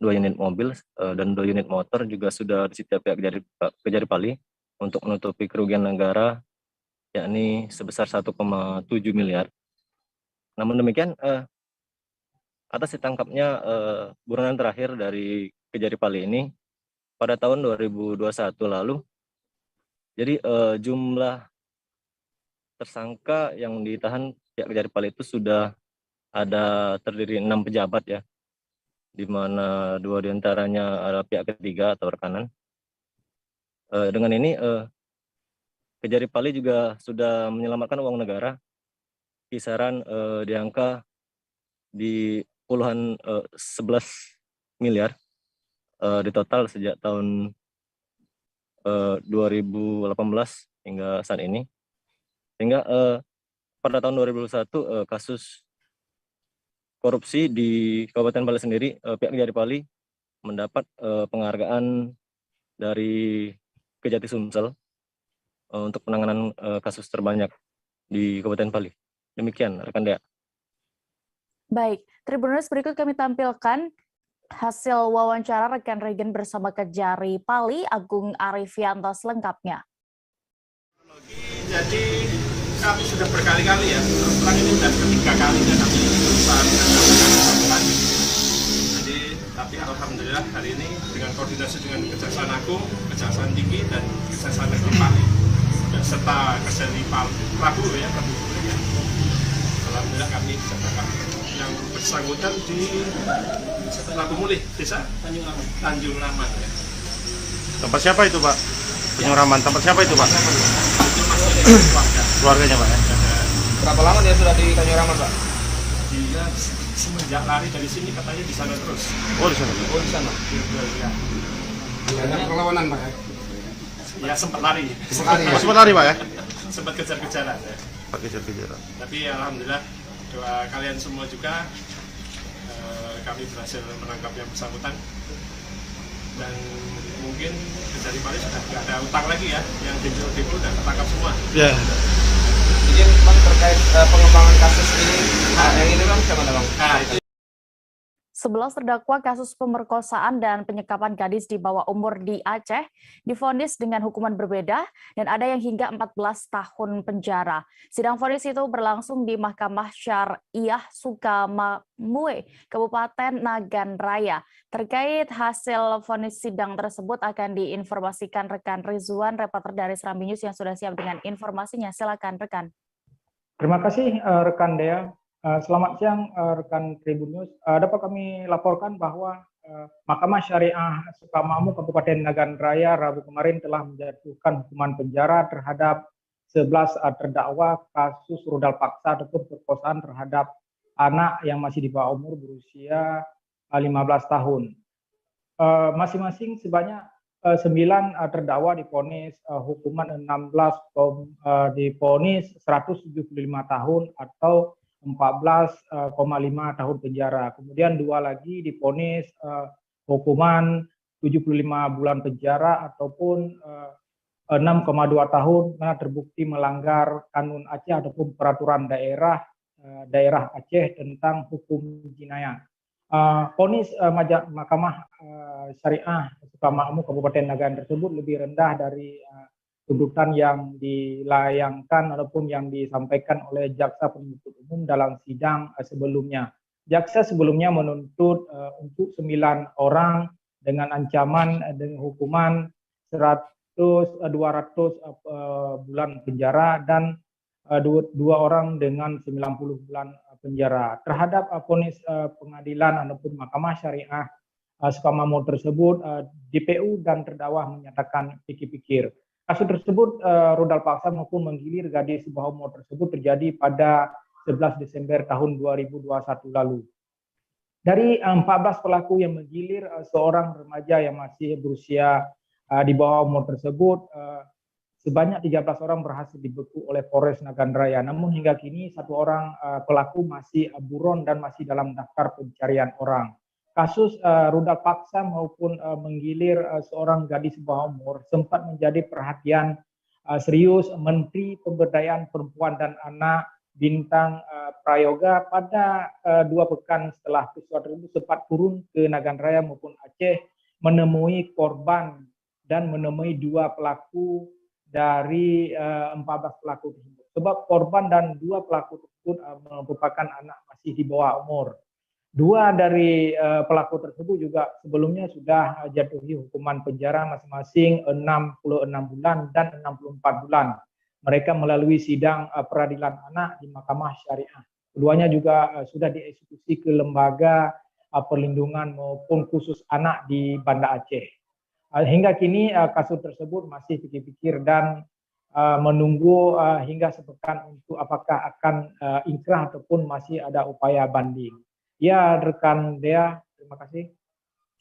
2 unit mobil dan 2 unit motor juga sudah disita pihak Kejari Pali untuk menutupi kerugian negara yakni sebesar 1,7 miliar. Namun demikian atas ditangkapnya buronan terakhir dari Kejari Pali ini pada tahun 2021 lalu. Jadi jumlah tersangka yang ditahan pihak Kejari Pali itu sudah ada terdiri 6 pejabat ya, di mana 2 diantaranya adalah pihak ketiga atau rekanan. Dengan ini Kejari Pali juga sudah menyelamatkan uang negara kisaran di angka di puluhan 11 miliar di total sejak tahun 2018 hingga saat ini. Sehingga pada tahun 2021 kasus korupsi di Kabupaten Pali sendiri, pihak Kejari Pali mendapat penghargaan dari Kejati Sumsel untuk penanganan kasus terbanyak di Kabupaten Pali. Demikian, rekan Dea. Baik, Tribuners, berikut kami tampilkan hasil wawancara rekan Regen bersama Kejari Pali, Agung Arifianto selengkapnya. Jadi kami sudah berkali-kali ya, terus terang ini sudah ketiga kalinya kami berusaha menangkap. Jadi, tapi alhamdulillah hari ini dengan koordinasi dengan Kejaksaan Agung, Kejaksaan Tinggi dan Kejaksaan Negeri Pali serta Kejari Rabu ya. Alhamdulillah kami bisa tangkap yang bersangkutan di Labu Mulih, desa Tanjung Raman ya. Tempat siapa itu Pak? Tanjung Raman, tempat siapa itu Pak? Keluarganya Pak ya? Berapa lama dia sudah di Tanjung Raman Pak? Dia semenjak lari dari sini katanya di sana terus. Oh di sana? Oh di sana. Ada perlawanan Pak ya? Ya sempat lari. Sempat lari Pak ya? Sempat kejar-kejaran ya. Kejar-kejaran. Tapi alhamdulillah doa kalian semua juga kami berhasil menangkap yang bersangkutan dan mungkin Kejari Pali sudah tidak ada utang lagi ya, yang demo-demo sudah ketangkap semua. Ya. Jadi Bang terkait pengembangan kasus ini, yang ini Bang siapa Bang? Itu 11 terdakwa kasus pemerkosaan dan penyekapan gadis di bawah umur di Aceh divonis dengan hukuman berbeda dan ada yang hingga 14 tahun penjara. Sidang vonis itu berlangsung di Mahkamah Syariah Sukamamue, Kabupaten Nagan Raya. Terkait hasil vonis sidang tersebut akan diinformasikan rekan Rizwan, reporter dari Serambi News yang sudah siap dengan informasinya. Silakan rekan. Terima kasih rekan Dea. Selamat siang rekan Tribun News. Dapat kami laporkan bahwa Mahkamah Syariah Sukamamue Kabupaten Nagan Raya Rabu kemarin telah menjatuhkan hukuman penjara terhadap 11 terdakwa kasus rudal paksa ataupun perkosaan terhadap anak yang masih di bawah umur berusia 15 tahun. Masing-masing sebanyak 9 terdakwa divonis hukuman 16 divonis 175 tahun atau 14,5 tahun penjara. Kemudian 2 lagi divonis hukuman 75 bulan penjara ataupun 6,2 tahun karena terbukti melanggar kanun Aceh ataupun peraturan daerah Aceh tentang hukum jinayah. Vonis Mahkamah Syariah Sukamamue Kabupaten Nagan tersebut lebih rendah dari tuntutan yang dilayangkan ataupun yang disampaikan oleh Jaksa Penuntut Umum dalam sidang sebelumnya. Jaksa sebelumnya menuntut untuk 9 orang dengan ancaman dengan hukuman 200 bulan penjara dan 2 orang dengan 90 bulan penjara. Terhadap vonis pengadilan ataupun Mahkamah Syariah Sukamamue tersebut, DPU dan terdakwa menyatakan pikir-pikir. Kasus tersebut rudal paksa maupun menggilir gadis di bawah umur tersebut terjadi pada 11 Desember tahun 2021 lalu. Dari 14 pelaku yang menggilir seorang remaja yang masih berusia di bawah umur tersebut, sebanyak 13 orang berhasil dibeku oleh Polres Nagan Raya. Namun hingga kini satu orang pelaku masih buron dan masih dalam daftar pencarian orang. Kasus rudal paksa maupun menggilir seorang gadis bawah umur sempat menjadi perhatian serius Menteri Pemberdayaan Perempuan dan Anak Bintang Prayoga pada 2 pekan setelah peristiwa tersebut sempat turun ke Nagan Raya maupun Aceh menemui korban dan menemui 2 pelaku dari 14 pelaku tersebut. Sebab korban dan 2 pelaku tersebut merupakan anak masih di bawah umur. 2 dari pelaku tersebut juga sebelumnya sudah jatuhi hukuman penjara masing-masing 66 bulan dan 64 bulan. Mereka melalui sidang peradilan anak di Mahkamah Syariah. Keduanya juga sudah dieksekusi ke lembaga perlindungan maupun khusus anak di Banda Aceh. Hingga kini kasus tersebut masih pikir-pikir dan menunggu hingga sepekan untuk apakah akan inkrah ataupun masih ada upaya banding. Ya, rekan Dea, terima kasih.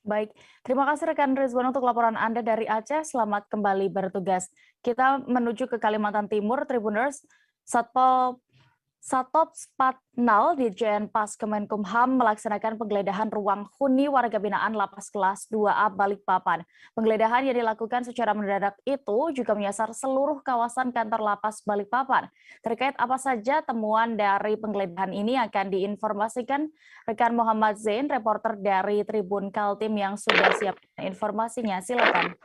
Baik, terima kasih rekan Rizwan untuk laporan Anda dari Aceh. Selamat kembali bertugas. Kita menuju ke Kalimantan Timur, Tribuners. Satpol Patnal di Jenpas Kemenkumham melaksanakan penggeledahan ruang huni warga binaan Lapas Kelas 2A Balikpapan. Penggeledahan yang dilakukan secara mendadak itu juga menyasar seluruh kawasan kantor Lapas Balikpapan. Terkait apa saja temuan dari penggeledahan ini akan diinformasikan rekan Muhammad Zain, reporter dari Tribun Kaltim yang sudah siap informasinya. Silakan.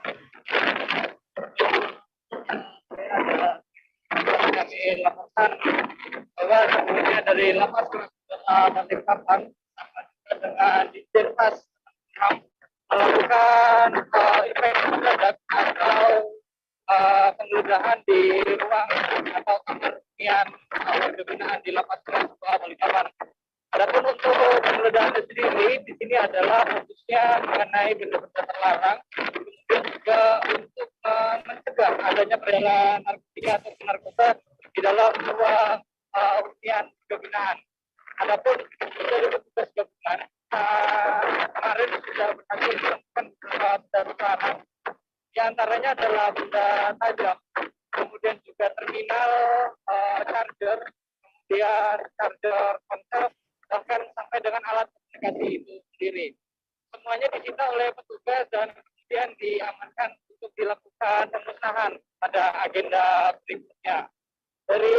Kami laporkan bahwa sebelumnya dari Lapas Kelas 2A Balikpapan dengan Jenpas melakukan inspeksi mendadak atau penggeledahan di ruang atau kamar hunian warga binaan di Lapas Kelas 2A Balikpapan. Adapun untuk penggeledahan sendiri di sini adalah fokusnya mengenai benda-benda terlarang, kemudian juga untuk mencegah adanya peredaran narkotika atau narkoba di dalam ruang hunian kebinaan. Adapun dari petugas gabungan kemarin sudah berhasil menemukan beberapa benda terlarang. Di antaranya adalah benda tajam, kemudian juga terminal charger, kemudian charger ponsel, bahkan sampai dengan alat komunikasi itu sendiri. Semuanya disita oleh petugas dan kemudian diamankan untuk dilakukan pemusnahan pada agenda berikutnya. Dari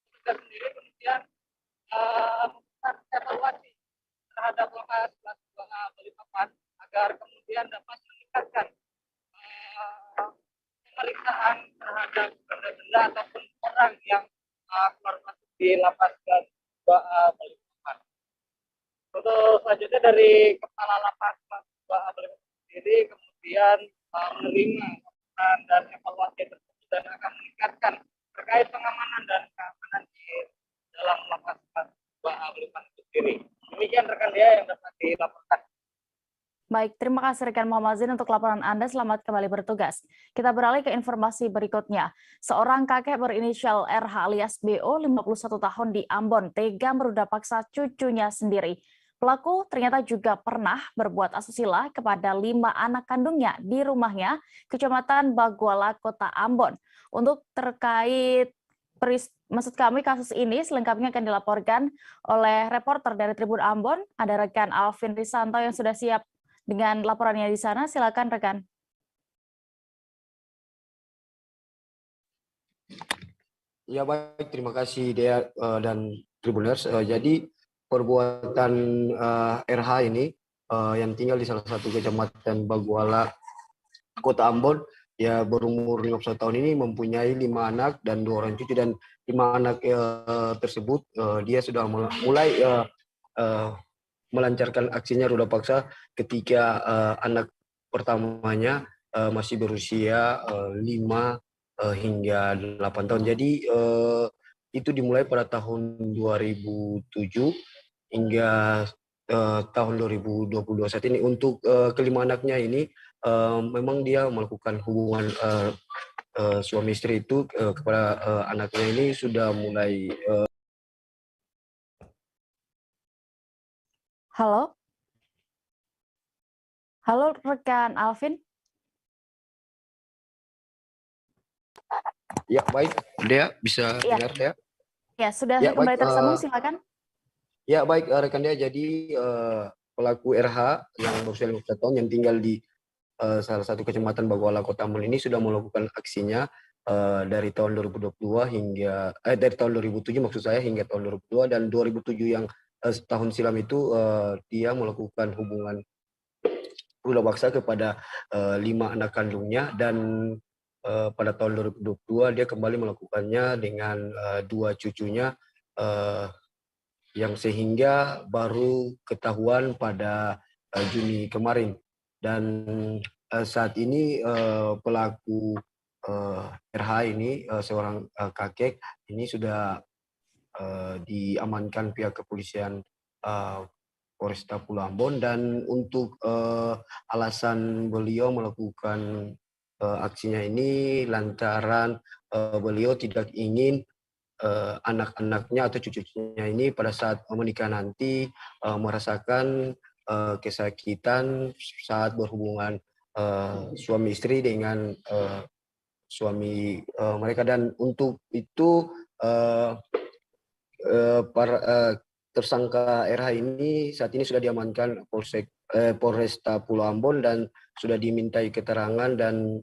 petugas sendiri kemudian melakukan evaluasi terhadap Lapas Kelas 2A Balikpapan agar kemudian dapat meningkatkan pemeriksaan terhadap benda-benda ataupun orang yang keluar masuk di Lapas Kelas 2A Balikpapan. Untuk selanjutnya dari Kepala Lapas Kelas 2A Balikpapan sendiri kemudian menerima laporan dan evaluasi tersebut dan akan meningkatkan terkait pengamanan dan keamanan di dalam Lapas Kelas 2A Balikpapan itu sendiri. Demikian rekan dia yang dapat dilaporkan. Baik, terima kasih rekan Muhammad Zain untuk laporan Anda. Selamat kembali bertugas. Kita beralih ke informasi berikutnya. Seorang kakek berinisial RH alias BO, 51 tahun di Ambon, tega meruda paksa cucunya sendiri. Pelaku ternyata juga pernah berbuat asusila kepada 5 anak kandungnya di rumahnya, Kecamatan Baguala, Kota Ambon. Untuk terkait kasus ini selengkapnya akan dilaporkan oleh reporter dari Tribun Ambon, ada rekan Alvin Risanto yang sudah siap dengan laporannya di sana. Silakan rekan. Ya baik, terima kasih Dea dan Tribuners. Jadi perbuatan RH ini yang tinggal di salah satu kecamatan Baguala, Kota Ambon, ya berumur 51 tahun ini mempunyai 5 anak dan 2 orang cucu, dan 5 anak tersebut dia sudah mulai melancarkan aksinya ruda paksa ketika anak pertamanya masih berusia 5 hingga 8 tahun. Jadi itu dimulai pada tahun 2007 hingga tahun 2022 saat ini. Untuk kelima anaknya ini memang dia melakukan hubungan suami istri itu kepada anaknya ini sudah mulai. Halo, halo rekan Alvin. Ya baik, Dea bisa dengar Dea? Ya sudah Ya, kembali baik, tersambung, silakan. Ya baik rekan Dea, jadi pelaku RH yang berusia 15 tahun yang tinggal di salah satu kecamatan Baguala Kota Ambon ini sudah melakukan aksinya dari tahun 2022 hingga dari tahun 2007 maksud saya hingga tahun 2002, dan 2007 yang setahun silam itu dia melakukan hubungan pula paksa kepada 5 anak kandungnya, dan pada tahun 2022 dia kembali melakukannya dengan 2 cucunya yang sehingga baru ketahuan pada Juni kemarin. Dan saat ini pelaku RH ini seorang kakek ini sudah diamankan pihak kepolisian Polresta Pulau Ambon, dan untuk alasan beliau melakukan aksinya ini lantaran beliau tidak ingin anak-anaknya atau cucunya ini pada saat menikah nanti merasakan kesakitan saat berhubungan suami istri dengan suami mereka. Dan untuk itu tersangka RH ini saat ini sudah diamankan Polresta Pulau Ambon dan sudah dimintai keterangan, dan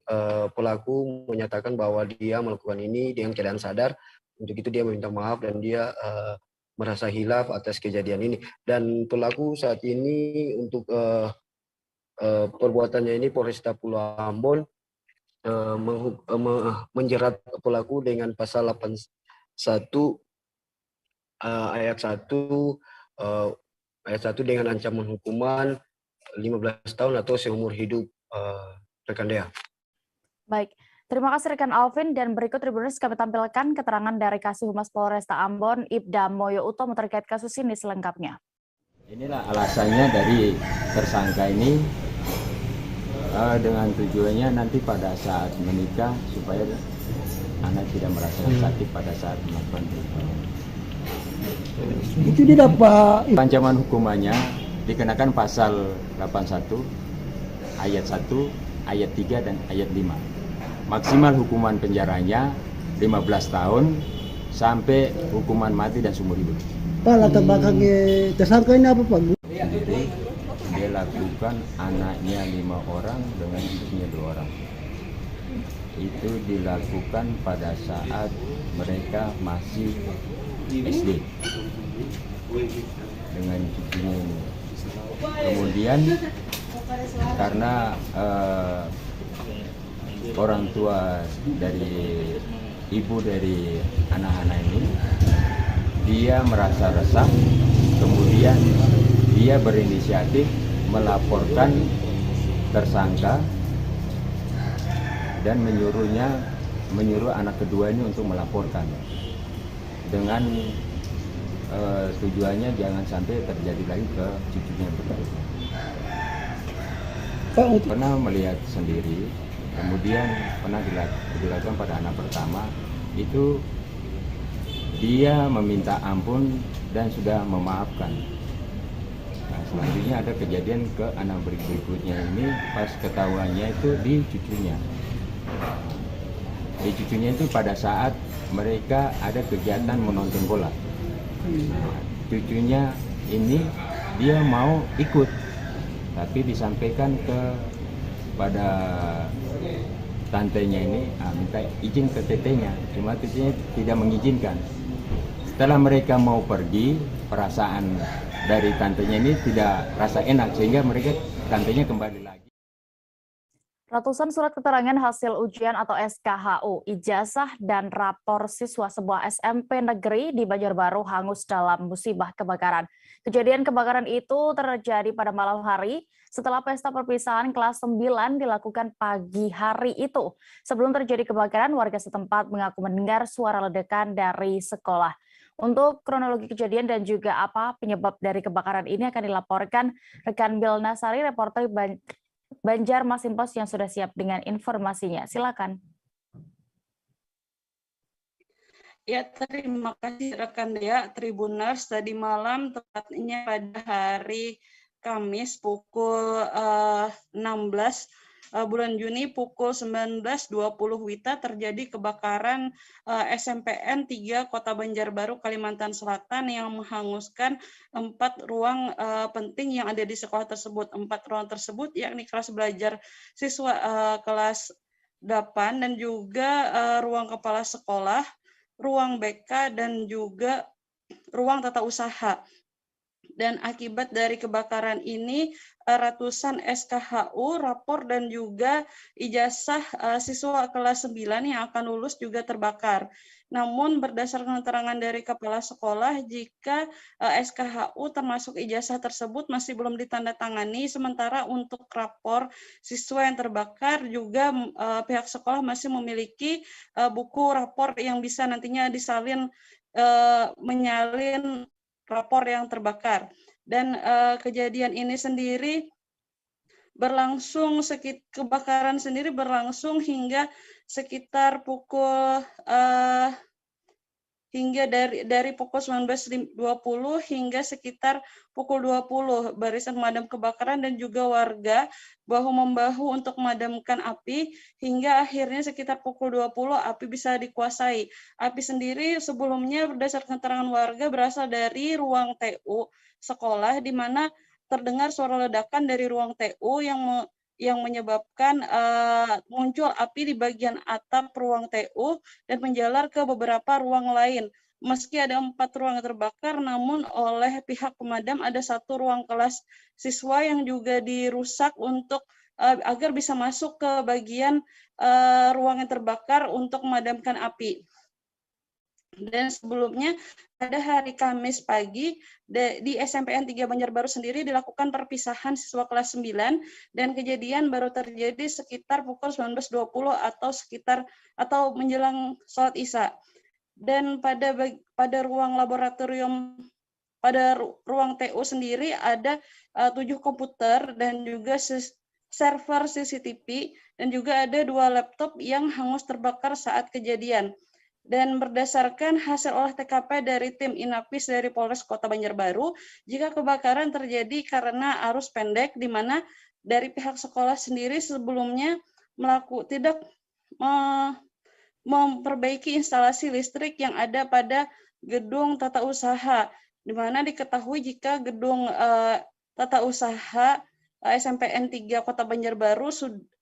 pelaku menyatakan bahwa dia melakukan ini dengan keadaan sadar. Untuk itu dia meminta maaf dan dia merasa hilaf atas kejadian ini. Dan pelaku saat ini untuk perbuatannya ini Polresta Pulau Ambon menjerat pelaku dengan pasal 81 ayat 1 dengan ancaman hukuman 15 tahun atau seumur hidup, rekan Dea. Baik, terima kasih rekan Alvin, dan berikut Tribuners kami tampilkan keterangan dari Kasih Humas Polresta Ambon, Ibda Moyo Utomo terkait kasus ini selengkapnya. Inilah alasannya dari tersangka ini dengan tujuannya nanti pada saat menikah supaya anak tidak merasa sakit pada saat melakukan perkawinan. Itu dia dapat Ancaman hukumannya dikenakan pasal 81 ayat 1, ayat 3 dan ayat 5. Maksimal hukuman penjaranya 15 tahun sampai hukuman mati dan seumur hidup. Pak, latar belakangnya tersangka ini apa Pak? Jadi dia lakukan anaknya 5 orang dengan cucunya 2 orang. Itu dilakukan pada saat mereka masih SD dengan cucunya ini. Kemudian karena orang tua dari ibu dari anak-anak ini, dia merasa resah, kemudian dia berinisiatif melaporkan tersangka dan menyuruh anak kedua ini untuk melaporkan dengan tujuannya jangan sampai terjadi lagi ke cucunya berikutnya. Pernah melihat sendiri, kemudian pernah dilakukan pada anak pertama, itu dia meminta ampun dan sudah memaafkan. Nah, selanjutnya ada kejadian ke anak berikutnya ini pas ketahuannya itu di cucunya. Di cucunya itu pada saat mereka ada kegiatan menonton bola. Nah, cucunya ini dia mau ikut, tapi disampaikan pada tantenya ini minta izin ke tetenya, cuma tetenya tidak mengizinkan. Setelah mereka mau pergi, perasaan dari tantenya ini tidak rasa enak sehingga tantenya kembali lagi. Ratusan surat keterangan hasil ujian atau SKHU, ijazah, dan rapor siswa sebuah SMP negeri di Banjarbaru hangus dalam musibah kebakaran. Kejadian kebakaran itu terjadi pada malam hari setelah pesta perpisahan kelas 9 dilakukan pagi hari itu. Sebelum terjadi kebakaran, warga setempat mengaku mendengar suara ledakan dari sekolah. Untuk kronologi kejadian dan juga apa penyebab dari kebakaran ini akan dilaporkan rekan Bill Nasari, reporter Banjar Masimpos yang sudah siap dengan informasinya. Silakan. Ya, terima kasih rekan Dea. Tribuners, tadi malam tepatnya pada hari Kamis pukul 16 bulan Juni pukul 19.20 WITA terjadi kebakaran SMPN 3 Kota Banjarbaru, Kalimantan Selatan yang menghanguskan 4 ruang penting yang ada di sekolah tersebut. 4 ruang tersebut yakni kelas belajar siswa kelas 8 dan juga ruang kepala sekolah, ruang BK, dan juga ruang tata usaha. Dan akibat dari kebakaran ini, ratusan SKHU, rapor, dan juga ijazah siswa kelas 9 yang akan lulus juga terbakar. Namun berdasarkan keterangan dari kepala sekolah, jika SKHU termasuk ijazah tersebut masih belum ditandatangani, sementara untuk rapor siswa yang terbakar juga pihak sekolah masih memiliki buku rapor yang bisa nantinya disalin menyalin rapor yang terbakar. Dan kejadian ini sendiri berlangsung, kebakaran sendiri berlangsung hingga sekitar pukul hingga dari pukul 19.20 hingga sekitar pukul 20. Barisan pemadam kebakaran dan juga warga bahu-membahu untuk memadamkan api hingga akhirnya sekitar pukul 20 api bisa dikuasai. Api sendiri sebelumnya berdasarkan keterangan warga berasal dari ruang TU sekolah, di mana terdengar suara ledakan dari ruang TU yang menyebabkan muncul api di bagian atap ruang TU dan menjalar ke beberapa ruang lain. Meski ada 4 ruang terbakar, namun oleh pihak pemadam ada 1 ruang kelas siswa yang juga dirusak untuk agar bisa masuk ke bagian ruang yang terbakar untuk memadamkan api. Dan sebelumnya pada hari Kamis pagi di SMPN 3 Banjarbaru sendiri dilakukan perpisahan siswa kelas 9 dan kejadian baru terjadi sekitar pukul 19.20 atau menjelang sholat Isya. Dan pada ruang laboratorium, pada ruang TU sendiri ada 7 komputer dan juga server CCTV dan juga ada 2 laptop yang hangus terbakar saat kejadian. Dan berdasarkan hasil olah TKP dari tim Inapis dari Polres Kota Banjarbaru, jika kebakaran terjadi karena arus pendek, di mana dari pihak sekolah sendiri sebelumnya tidak memperbaiki instalasi listrik yang ada pada gedung tata usaha, di mana diketahui jika gedung tata usaha SMPN 3 Kota Banjarbaru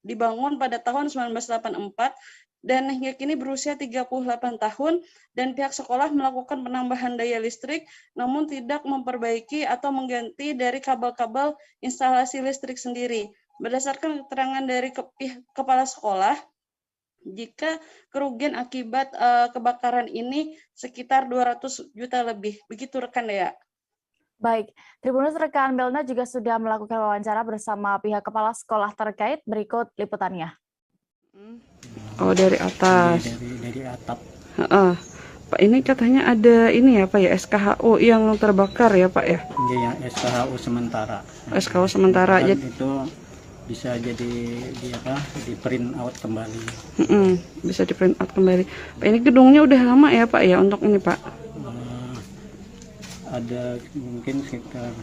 dibangun pada tahun 1984 dan hingga kini berusia 38 tahun, dan pihak sekolah melakukan penambahan daya listrik namun tidak memperbaiki atau mengganti dari kabel-kabel instalasi listrik sendiri. Berdasarkan keterangan dari kepala sekolah, jika kerugian akibat kebakaran ini sekitar 200 juta lebih. Begitu rekan Dea. Baik, Tribuners, rekan Belna juga sudah melakukan wawancara bersama pihak kepala sekolah terkait. Berikut liputannya. Oh, dari atas. Dari atap. Pak, ini katanya ada ini ya Pak ya, SKHU yang terbakar ya Pak ya? Iya, yang SKHU sementara. SKHU sementara. Dan itu bisa jadi di print out kembali. Bisa di print out kembali. Pak, ini gedungnya udah lama ya Pak ya untuk ini Pak? Ada mungkin sekitar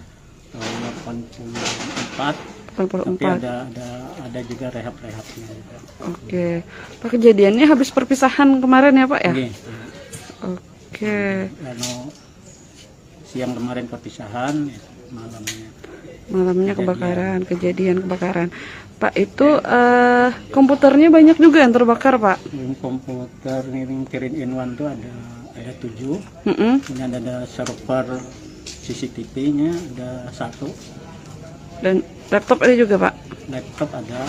tahun 84. 84. Tapi ada juga rehab-rehabnya. Oke. Pak, kejadiannya habis perpisahan kemarin ya Pak ya? Oke. Siang kemarin perpisahan, malamnya kebakaran, kejadian kebakaran. Pak, itu komputernya banyak juga yang terbakar Pak? Komputer ini Kirin In-1 tuh ada 7. Kemudian ada server CCTV-nya ada 1. Dan laptop ada juga Pak? Laptop ada.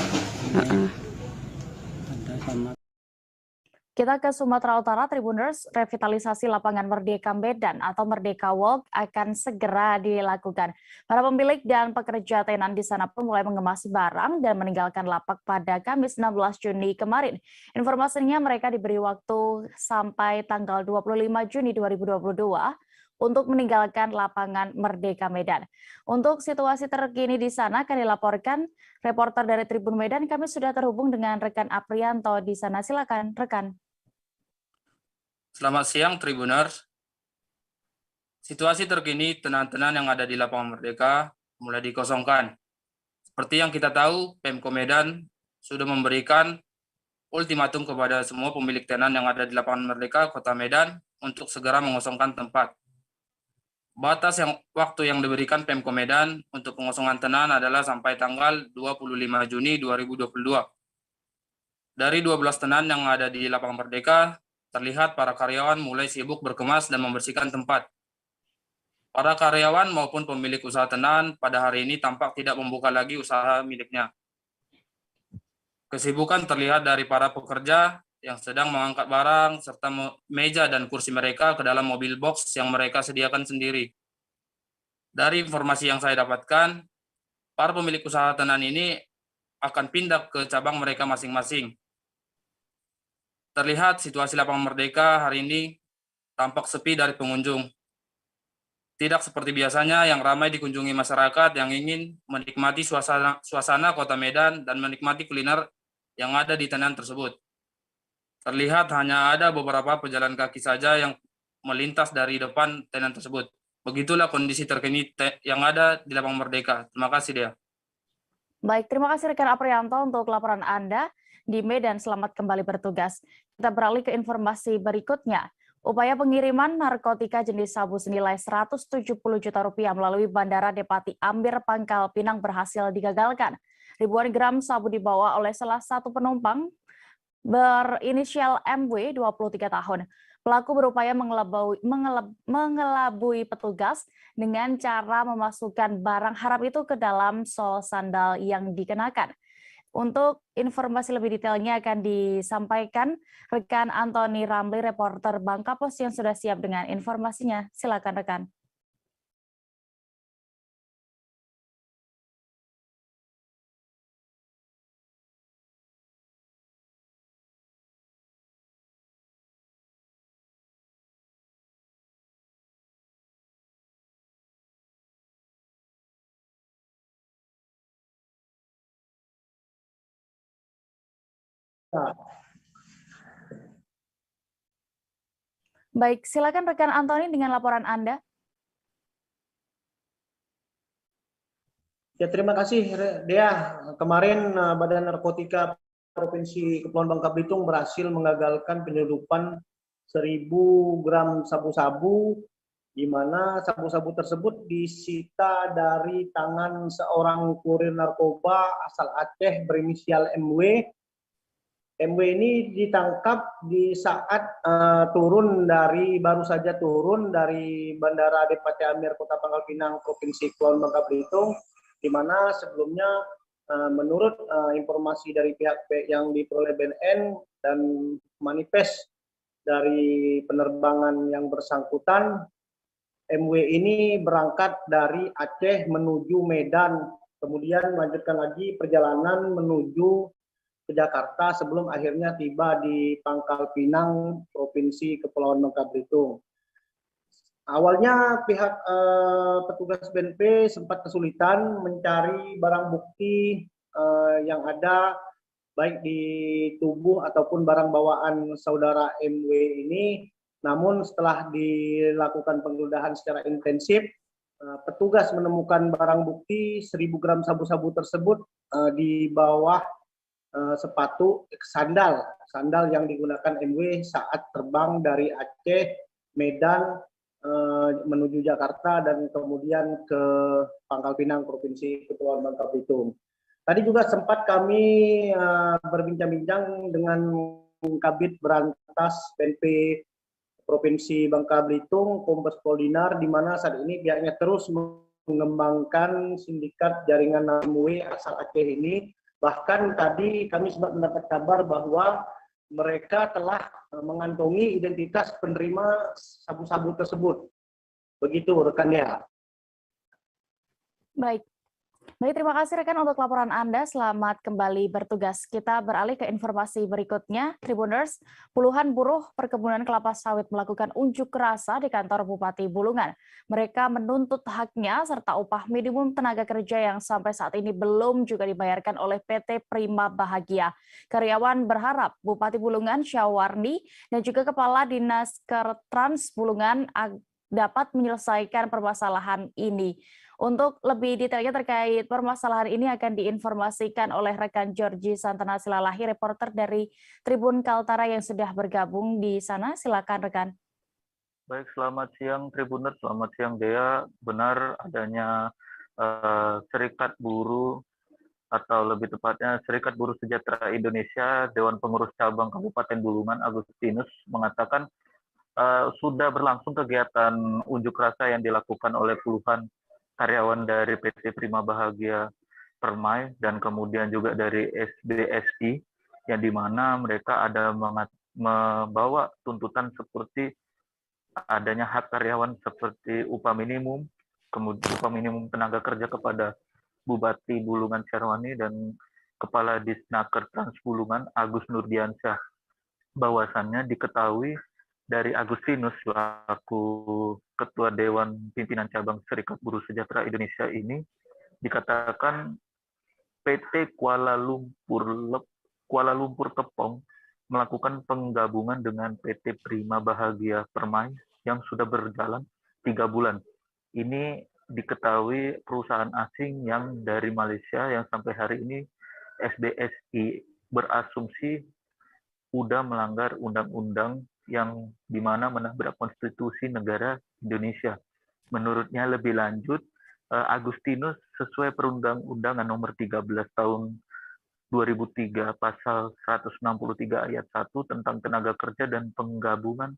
Ada sama. Kita ke Sumatera Utara, Tribuners. Revitalisasi lapangan Merdeka Medan atau Merdeka Walk akan segera dilakukan. Para pemilik dan pekerja tenan di sana pun mulai mengemasi barang dan meninggalkan lapak pada Kamis 16 Juni kemarin. Informasinya mereka diberi waktu sampai tanggal 25 Juni 2022 untuk meninggalkan lapangan Merdeka Medan. Untuk situasi terkini di sana akan dilaporkan reporter dari Tribun Medan. Kami sudah terhubung dengan rekan Aprianto di sana. Silakan rekan. Selamat siang Tribuners. Situasi terkini tenan-tenan yang ada di lapangan Merdeka mulai dikosongkan. Seperti yang kita tahu, Pemko Medan sudah memberikan ultimatum kepada semua pemilik tenan yang ada di lapangan Merdeka, Kota Medan, untuk segera mengosongkan tempat. Batas waktu yang diberikan Pemko Medan untuk pengosongan tenan adalah sampai tanggal 25 Juni 2022. Dari 12 tenan yang ada di lapangan Merdeka, terlihat para karyawan mulai sibuk berkemas dan membersihkan tempat. Para karyawan maupun pemilik usaha tenan pada hari ini tampak tidak membuka lagi usaha miliknya. Kesibukan terlihat dari para pekerja yang sedang mengangkat barang serta meja dan kursi mereka ke dalam mobil box yang mereka sediakan sendiri. Dari informasi yang saya dapatkan, para pemilik usaha tenan ini akan pindah ke cabang mereka masing-masing. Terlihat situasi lapangan Merdeka hari ini tampak sepi dari pengunjung. Tidak seperti biasanya yang ramai dikunjungi masyarakat yang ingin menikmati suasana Kota Medan dan menikmati kuliner yang ada di tenan tersebut. Terlihat hanya ada beberapa pejalan kaki saja yang melintas dari depan tenan tersebut. Begitulah kondisi terkini yang ada di lapangan Merdeka. Terima kasih, Dea. Baik, terima kasih rekan Aprianto untuk laporan Anda di Medan. Selamat kembali bertugas. Kita beralih ke informasi berikutnya. Upaya pengiriman narkotika jenis sabu senilai 170 juta rupiah melalui Bandara Depati Amir Pangkal Pinang berhasil digagalkan. Ribuan gram sabu dibawa oleh salah satu penumpang berinisial MW 23 tahun. Pelaku berupaya mengelabui petugas dengan cara memasukkan barang haram itu ke dalam sol sandal yang dikenakan. Untuk informasi lebih detailnya akan disampaikan rekan Antoni Ramli, reporter Bangka Pos yang sudah siap dengan informasinya. Silakan rekan. Baik, silakan rekan Antoni dengan laporan Anda. Ya, terima kasih Dea. Kemarin Badan Narkotika Provinsi Kepulauan Bangka Belitung berhasil mengagalkan penyeludupan 1.000 gram sabu-sabu, di mana sabu-sabu tersebut disita dari tangan seorang kurir narkoba asal Aceh berinisial MW. MW ini ditangkap di saat baru saja turun dari Bandara Depati Amir Kota Pangkal Pinang Provinsi Kepulauan Bangka Belitung, di mana sebelumnya menurut informasi dari pihak yang diperoleh BNN dan manifest dari penerbangan yang bersangkutan, MW ini berangkat dari Aceh menuju Medan, kemudian melanjutkan lagi perjalanan menuju ke Jakarta sebelum akhirnya tiba di Pangkal Pinang, Provinsi Kepulauan Bangka Belitung. Awalnya pihak petugas BNP sempat kesulitan mencari barang bukti yang ada baik di tubuh ataupun barang bawaan saudara MW ini. Namun setelah dilakukan penggeledahan secara intensif, petugas menemukan barang bukti 1.000 gram sabu-sabu tersebut di bawah sepatu sandal yang digunakan MW saat terbang dari Aceh, Medan menuju Jakarta dan kemudian ke Pangkal Pinang Provinsi Kepulauan Bangka Belitung. Tadi juga sempat kami berbincang-bincang dengan Kabid Berantas BNP Provinsi Bangka Belitung, Kombes Pol Dinar, di mana saat ini pihaknya terus mengembangkan sindikat jaringan MW asal Aceh ini. Bahkan tadi kami sempat mendapat kabar bahwa mereka telah mengantongi identitas penerima sabu-sabu tersebut. Begitu rekan Dea. Baik. Baik, terima kasih rekan untuk laporan Anda. Selamat kembali bertugas. Kita beralih ke informasi berikutnya. Tribuners, puluhan buruh perkebunan kelapa sawit melakukan unjuk rasa di kantor Bupati Bulungan. Mereka menuntut haknya serta upah minimum tenaga kerja yang sampai saat ini belum juga dibayarkan oleh PT Prima Bahagia. Karyawan berharap Bupati Bulungan Syawarni dan juga Kepala Dinas Trans Bulungan dapat menyelesaikan permasalahan ini. Untuk lebih detailnya terkait permasalahan ini akan diinformasikan oleh rekan Georgie Santana Silalahi, reporter dari Tribun Kaltara yang sudah bergabung di sana. Silakan rekan. Baik, selamat siang Tribuners, selamat siang Dea. Benar adanya Serikat Buruh atau lebih tepatnya Serikat Buruh Sejahtera Indonesia, Dewan Pengurus Cabang Kabupaten Bulungan Agustinus mengatakan sudah berlangsung kegiatan unjuk rasa yang dilakukan oleh puluhan karyawan dari PT Prima Bahagia Permai dan kemudian juga dari SBSI yang di mana mereka ada membawa tuntutan seperti adanya hak karyawan seperti upah minimum, kemudian upah minimum tenaga kerja kepada Bupati Bulungan Syawarni dan Kepala Disnaker Trans Bulungan Agus Nurdiansyah. Bahwasannya diketahui dari Agustinus selaku Ketua Dewan Pimpinan Cabang Serikat Buruh Sejahtera Indonesia ini dikatakan PT Kuala Lumpur Kepong melakukan penggabungan dengan PT Prima Bahagia Permai yang sudah berjalan 3 bulan. Ini diketahui perusahaan asing yang dari Malaysia yang sampai hari ini SBSI berasumsi sudah melanggar undang-undang yang dimana menabrak konstitusi negara Indonesia. Menurutnya lebih lanjut, Agustinus sesuai perundang-undangan nomor 13 tahun 2003 pasal 163 ayat 1 tentang tenaga kerja dan penggabungan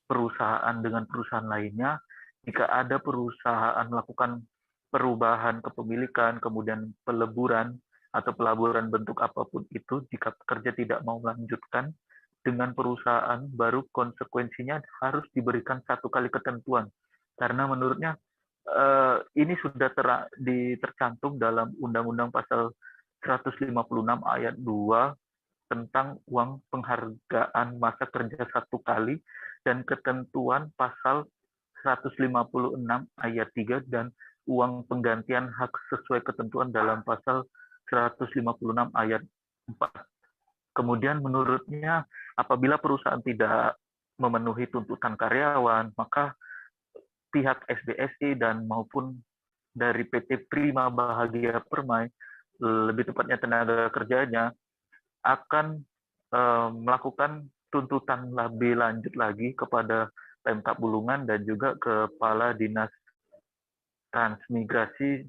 perusahaan dengan perusahaan lainnya, jika ada perusahaan melakukan perubahan kepemilikan, kemudian peleburan atau pelaburan bentuk apapun itu, jika pekerja tidak mau melanjutkan dengan perusahaan, baru konsekuensinya harus diberikan 1 kali ketentuan. Karena menurutnya ini sudah tercantum dalam Undang-Undang Pasal 156 ayat 2 tentang uang penghargaan masa kerja 1 kali dan ketentuan Pasal 156 ayat 3 dan uang penggantian hak sesuai ketentuan dalam Pasal 156 ayat 4. Kemudian menurutnya apabila perusahaan tidak memenuhi tuntutan karyawan, maka pihak SBSI dan maupun dari PT Prima Bahagia Permai, lebih tepatnya tenaga kerjanya, akan melakukan tuntutan lebih lanjut lagi kepada Pemkab Bulungan dan juga Kepala Dinas Transmigrasi,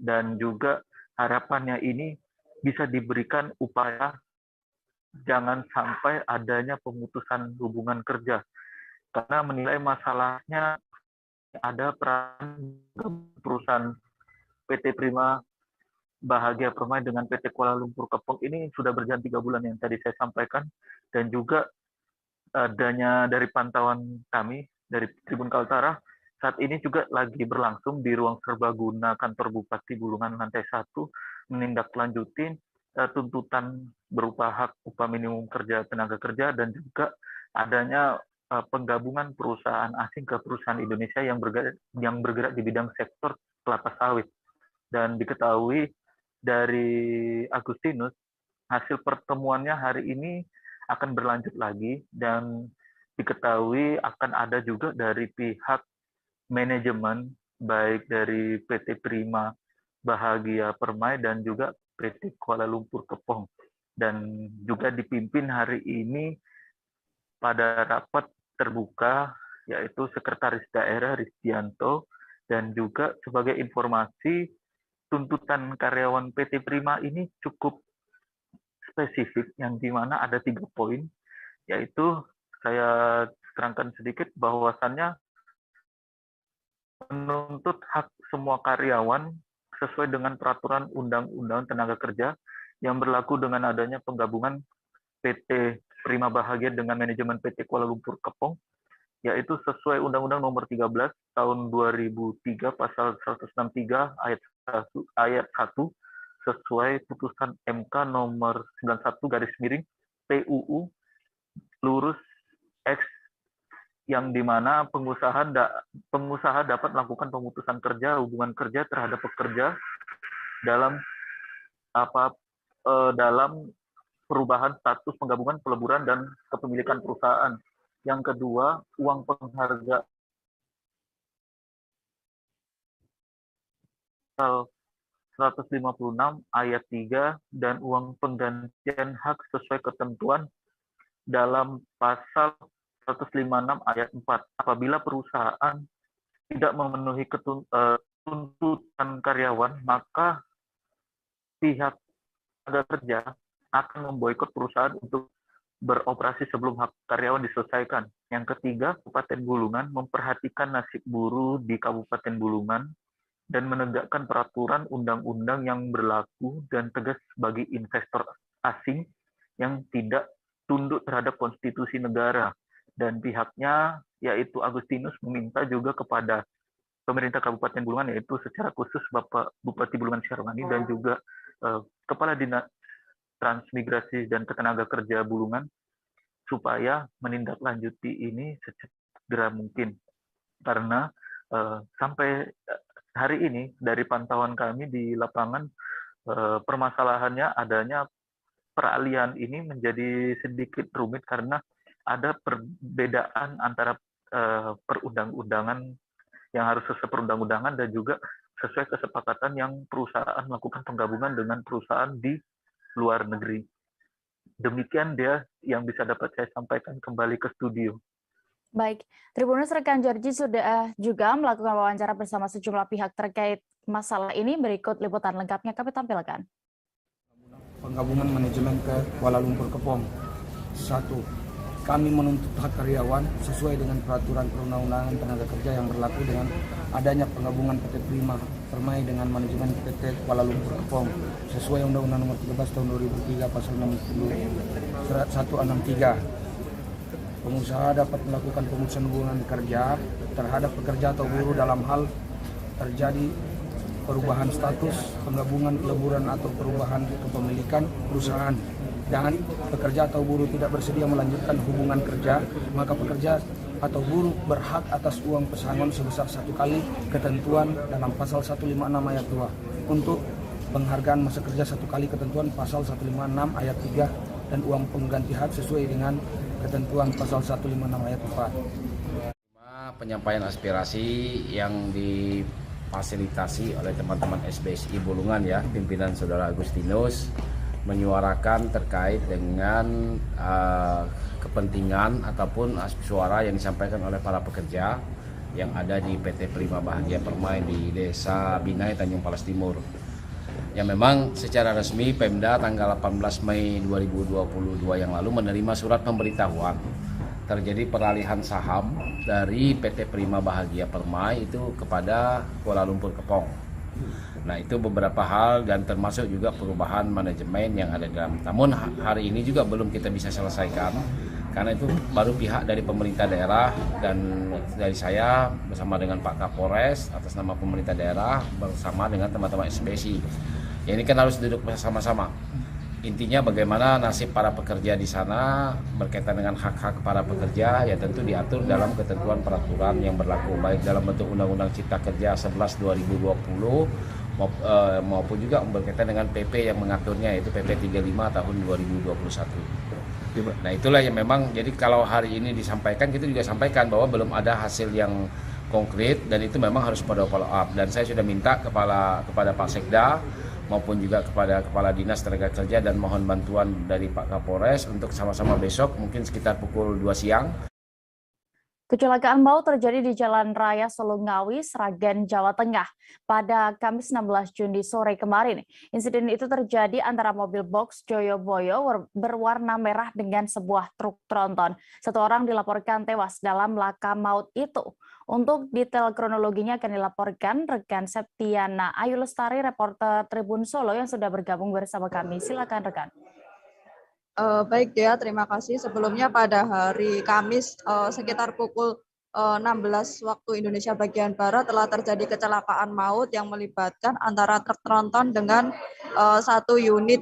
dan juga harapannya ini bisa diberikan upaya jangan sampai adanya pemutusan hubungan kerja, karena menilai masalahnya ada peran perusahaan PT Prima Bahagia Permai dengan PT Kuala Lumpur Kepong ini sudah berjalan 3 bulan yang tadi saya sampaikan, dan juga adanya dari pantauan kami dari Tribun Kaltara saat ini juga lagi berlangsung di ruang serbaguna kantor Bupati Bulungan lantai 1 menindaklanjuti tuntutan berupa hak upah minimum kerja tenaga kerja dan juga adanya penggabungan perusahaan asing ke perusahaan Indonesia yang bergerak di bidang sektor kelapa sawit. Dan diketahui dari Agustinus, hasil pertemuannya hari ini akan berlanjut lagi, dan diketahui akan ada juga dari pihak manajemen baik dari PT Prima Bahagia Permai dan juga PT Kuala Lumpur Kepong, dan juga dipimpin hari ini pada rapat terbuka yaitu Sekretaris Daerah Rizdianto, dan juga sebagai informasi tuntutan karyawan PT Prima ini cukup spesifik yang dimana ada 3 poin, yaitu saya terangkan sedikit bahwasannya menuntut hak semua karyawan sesuai dengan peraturan Undang-Undang Tenaga Kerja yang berlaku dengan adanya penggabungan PT Prima Bahagia dengan manajemen PT Kuala Lumpur Kepong, yaitu sesuai Undang-Undang Nomor 13 Tahun 2003 Pasal 163 Ayat ayat 1 sesuai putusan MK nomor 91/PUU lurus X yang dimana pengusaha dapat melakukan pemutusan kerja hubungan kerja terhadap pekerja dalam dalam perubahan status penggabungan, peleburan, dan kepemilikan perusahaan. Yang kedua, uang penghargaan 156 ayat 3 dan uang penggantian hak sesuai ketentuan dalam pasal 156 ayat 4. Apabila perusahaan tidak memenuhi tuntutan karyawan, maka pihak tenaga kerja akan memboikot perusahaan untuk beroperasi sebelum hak karyawan diselesaikan. Yang ketiga, Kabupaten Bulungan memperhatikan nasib buruh di Kabupaten Bulungan dan menegakkan peraturan undang-undang yang berlaku dan tegas bagi investor asing yang tidak tunduk terhadap konstitusi negara. Dan pihaknya, yaitu Agustinus, meminta juga kepada pemerintah Kabupaten Bulungan, yaitu secara khusus Bapak Bupati Bulungan Syarwani dan juga Kepala Dinas Transmigrasi dan Ketenagakerja Bulungan supaya menindaklanjuti ini segera mungkin. Karena sampai hari ini dari pantauan kami di lapangan permasalahannya adanya peralihan ini menjadi sedikit rumit karena ada perbedaan antara perundang-undangan yang harus sesuai perundang-undangan dan juga sesuai kesepakatan yang perusahaan melakukan penggabungan dengan perusahaan di luar negeri. Demikian dia yang bisa dapat saya sampaikan kembali ke studio. Baik, Tribuners, rekan Georgie sudah juga melakukan wawancara bersama sejumlah pihak terkait masalah ini. Berikut liputan lengkapnya kami tampilkan. Penggabungan manajemen ke Kuala Lumpur ke POM. 1. Kami menuntut hak karyawan sesuai dengan peraturan perundang-undangan tenaga kerja yang berlaku dengan adanya penggabungan PT Prima Permai dengan manajemen PT Kuala Lumpur ke POM sesuai Undang-Undang Nomor 13 Tahun 2003 Pasal 163. Pengusaha dapat melakukan pemutusan hubungan kerja terhadap pekerja atau buruh dalam hal terjadi perubahan status, penggabungan, peleburan atau perubahan kepemilikan perusahaan dan pekerja atau buruh tidak bersedia melanjutkan hubungan kerja, maka pekerja atau buruh berhak atas uang pesangon sebesar 1 kali ketentuan dalam pasal 156 ayat 2 untuk penghargaan masa kerja 1 kali ketentuan pasal 156 ayat 3 dan uang pengganti hak sesuai dengan ketentuan pasal 156 ayat 4. Penyampaian aspirasi yang difasilitasi oleh teman-teman SBSI Bulungan ya, pimpinan Saudara Agustinus menyuarakan terkait dengan kepentingan ataupun suara yang disampaikan oleh para pekerja yang ada di PT Prima Bahagia Permai di Desa Binai, Tanjung Palas Timur. Yang memang secara resmi Pemda tanggal 18 Mei 2022 yang lalu menerima surat pemberitahuan terjadi peralihan saham dari PT Prima Bahagia Permai itu kepada Kuala Lumpur Kepong. Nah, itu beberapa hal dan termasuk juga perubahan manajemen yang ada di dalam. Namun hari ini juga belum kita bisa selesaikan karena itu baru pihak dari pemerintah daerah dan dari saya bersama dengan Pak Kapolres atas nama pemerintah daerah bersama dengan teman-teman SBSI. Ya, ini kan harus duduk bersama-sama. Intinya bagaimana nasib para pekerja di sana berkaitan dengan hak-hak para pekerja ya tentu diatur dalam ketentuan peraturan yang berlaku baik dalam bentuk Undang-Undang Cipta Kerja 11 2020 maupun juga berkaitan dengan PP yang mengaturnya yaitu PP 35 tahun 2021. Nah, itulah yang memang jadi kalau hari ini disampaikan kita juga sampaikan bahwa belum ada hasil yang konkret dan itu memang harus pada follow up dan saya sudah minta kepada Pak Sekda maupun juga kepada Kepala Dinas Tenaga Kerja dan mohon bantuan dari Pak Kapolres untuk sama-sama besok mungkin sekitar pukul 2 siang. Kecelakaan maut terjadi di Jalan Raya Solo Ngawi, Sragen, Jawa Tengah pada Kamis 16 Juni sore kemarin. Insiden itu terjadi antara mobil box Joyoboyo berwarna merah dengan sebuah truk tronton. 1 orang dilaporkan tewas dalam laka maut itu. Untuk detail kronologinya akan dilaporkan rekan Septiana Ayu Lestari, reporter Tribun Solo yang sudah bergabung bersama kami. Silakan rekan. Baik Dea, terima kasih. Sebelumnya pada hari Kamis sekitar pukul 16 waktu Indonesia bagian Barat telah terjadi kecelakaan maut yang melibatkan antara truk tronton dengan satu unit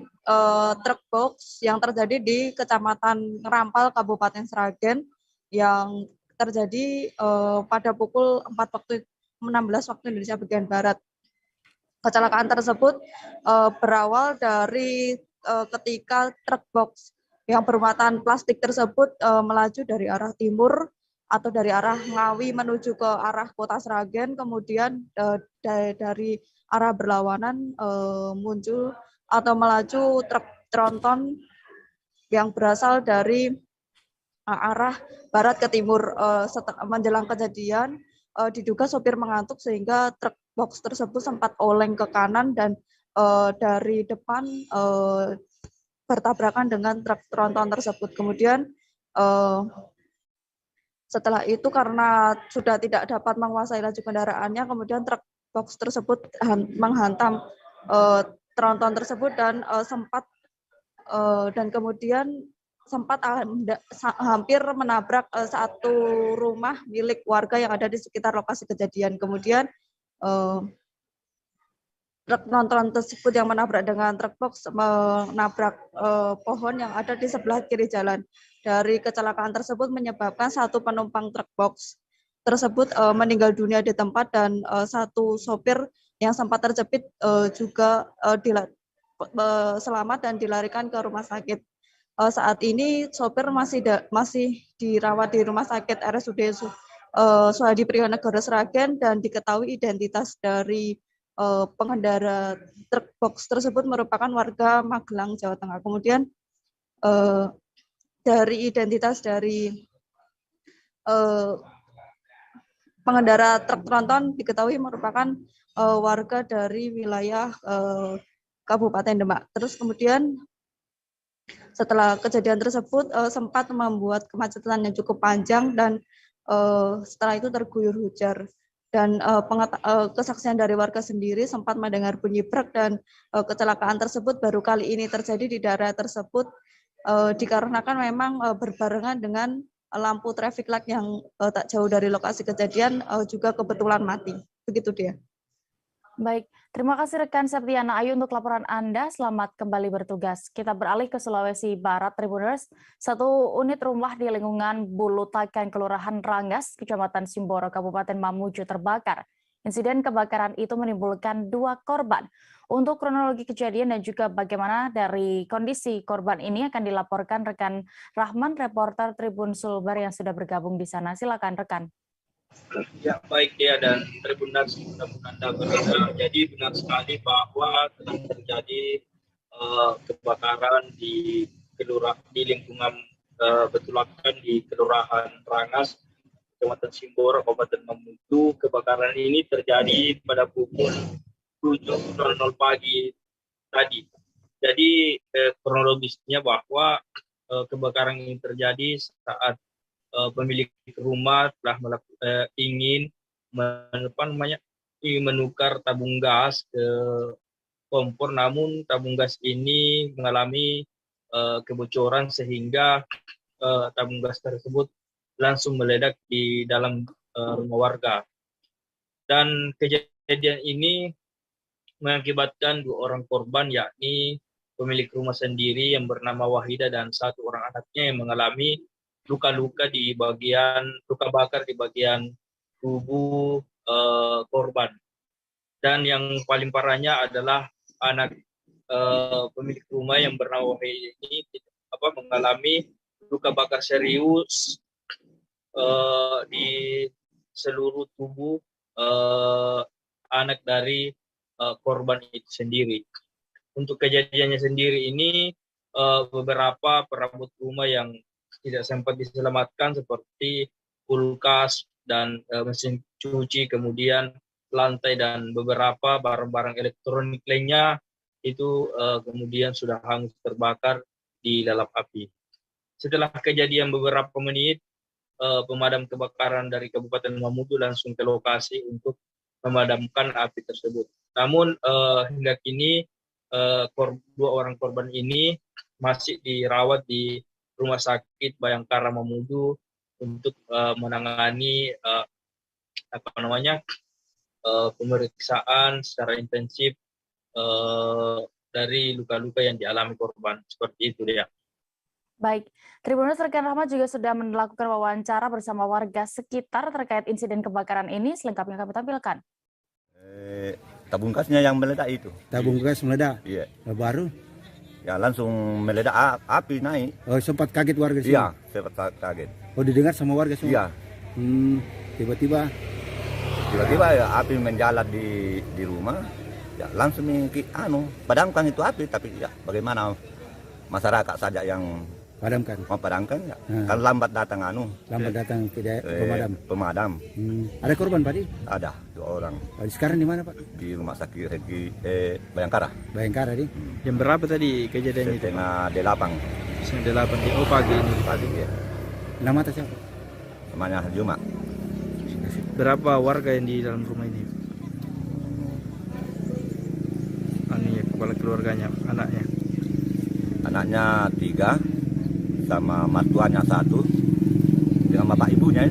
truk box yang terjadi di Kecamatan Ngerampal, Kabupaten Sragen, yang terjadi pada pukul 16 waktu Indonesia bagian Barat. Kecelakaan tersebut berawal dari ketika truk box yang bermuatan plastik tersebut melaju dari arah timur atau dari arah Ngawi menuju ke arah kota Sragen, kemudian dari arah berlawanan muncul atau melaju truk tronton yang berasal dari arah barat ke timur. Menjelang kejadian diduga sopir mengantuk sehingga truk box tersebut sempat oleng ke kanan dan dari depan bertabrakan dengan truk tronton tersebut. Kemudian setelah itu karena sudah tidak dapat menguasai laju kendaraannya, kemudian truk box tersebut menghantam tronton tersebut dan kemudian sempat hampir menabrak satu rumah milik warga yang ada di sekitar lokasi kejadian. Kemudian truk tronton tersebut yang menabrak dengan truk box menabrak pohon yang ada di sebelah kiri jalan. Dari kecelakaan tersebut menyebabkan satu penumpang truk box tersebut meninggal dunia di tempat dan satu sopir yang sempat terjepit juga selamat dan dilarikan ke rumah sakit. Saat ini sopir masih dirawat di rumah sakit RSUD Suhadi Priyonegono Sragen dan diketahui identitas dari pengendara truk box tersebut merupakan warga Magelang, Jawa Tengah. Kemudian dari identitas dari pengendara truk tronton diketahui merupakan warga dari wilayah Kabupaten Demak. Terus kemudian setelah kejadian tersebut sempat membuat kemacetan yang cukup panjang dan setelah itu terguyur hujan. Dan kesaksian dari warga sendiri sempat mendengar bunyi brek dan kecelakaan tersebut baru kali ini terjadi di daerah tersebut dikarenakan memang berbarengan dengan lampu traffic light yang tak jauh dari lokasi kejadian juga kebetulan mati. Begitu dia. Baik, terima kasih rekan Septiana Ayu untuk laporan Anda. Selamat kembali bertugas. Kita beralih ke Sulawesi Barat, Tribuners. Satu unit rumah di lingkungan Bulutakan, Kelurahan Rangas, Kecamatan Simboro, Kabupaten Mamuju terbakar. Insiden kebakaran itu menimbulkan 2 korban. Untuk kronologi kejadian dan juga bagaimana dari kondisi korban ini akan dilaporkan rekan Rahman, reporter Tribun Sulbar yang sudah bergabung di sana. Silakan rekan. Ya, baik dia dan Tribuners, mudah-mudahan Anda benar. Jadi benar sekali bahwa telah terjadi kebakaran di lingkungan Betulakan di Kelurahan Rangas, Kecamatan Simboro, Kabupaten Mamuju. Kebakaran ini terjadi pada pukul 7.00 pagi tadi. Jadi kronologisnya bahwa kebakaran ini terjadi saat pemilik rumah telah ingin menukar tabung gas ke kompor, namun tabung gas ini mengalami kebocoran sehingga tabung gas tersebut langsung meledak di dalam rumah warga. Dan kejadian ini mengakibatkan 2 orang korban, yakni pemilik rumah sendiri yang bernama Wahida dan 1 orang anaknya yang mengalami luka-luka luka bakar di bagian tubuh korban. Dan yang paling parahnya adalah anak pemilik rumah yang bernama Wahida ini mengalami luka bakar serius di seluruh tubuh anak dari korban itu sendiri. Untuk kejadiannya sendiri ini beberapa perabot rumah yang tidak sempat diselamatkan seperti kulkas dan mesin cuci, kemudian lantai dan beberapa barang-barang elektronik lainnya itu kemudian sudah hangus terbakar di dalam api. Setelah kejadian beberapa menit, pemadam kebakaran dari Kabupaten Mamuju langsung ke lokasi untuk memadamkan api tersebut. Namun hingga kini 2 orang korban ini masih dirawat di Rumah Sakit Bayangkara Mamuju untuk menangani pemeriksaan secara intensif dari luka-luka yang dialami korban. Seperti itu ya. Baik, Tribuners, rekan Rahmat juga sudah melakukan wawancara bersama warga sekitar terkait insiden kebakaran ini. Selengkapnya kami tampilkan. Tabung gasnya yang meledak itu. Tabung gas meledak? Iya. Baru? Ya langsung meledak, api naik. Oh, sempat kaget warga sini? Iya, sempat kaget. Oh, didengar sama warga semua? Iya. Tiba-tiba ya api menjalar di rumah. Ya langsung padamkan itu api, tapi ya bagaimana masyarakat saja yang padamkan ya. Kan lambat datang pemadam. Ada korban Pak? Ada 2 orang. Sekarang di mana Pak? Di rumah sakit Bayangkara. Bayangkara nih. Jam berapa tadi kejadiannya itu? Setengah 8. Setengah 8 pagi ini. Pagi ya. Nama atas siapa? Namanya Juma. Berapa warga yang di dalam rumah ini? Kepala keluarganya, anaknya? Anaknya 3, sama mertuanya 1, dengan bapak ibunya.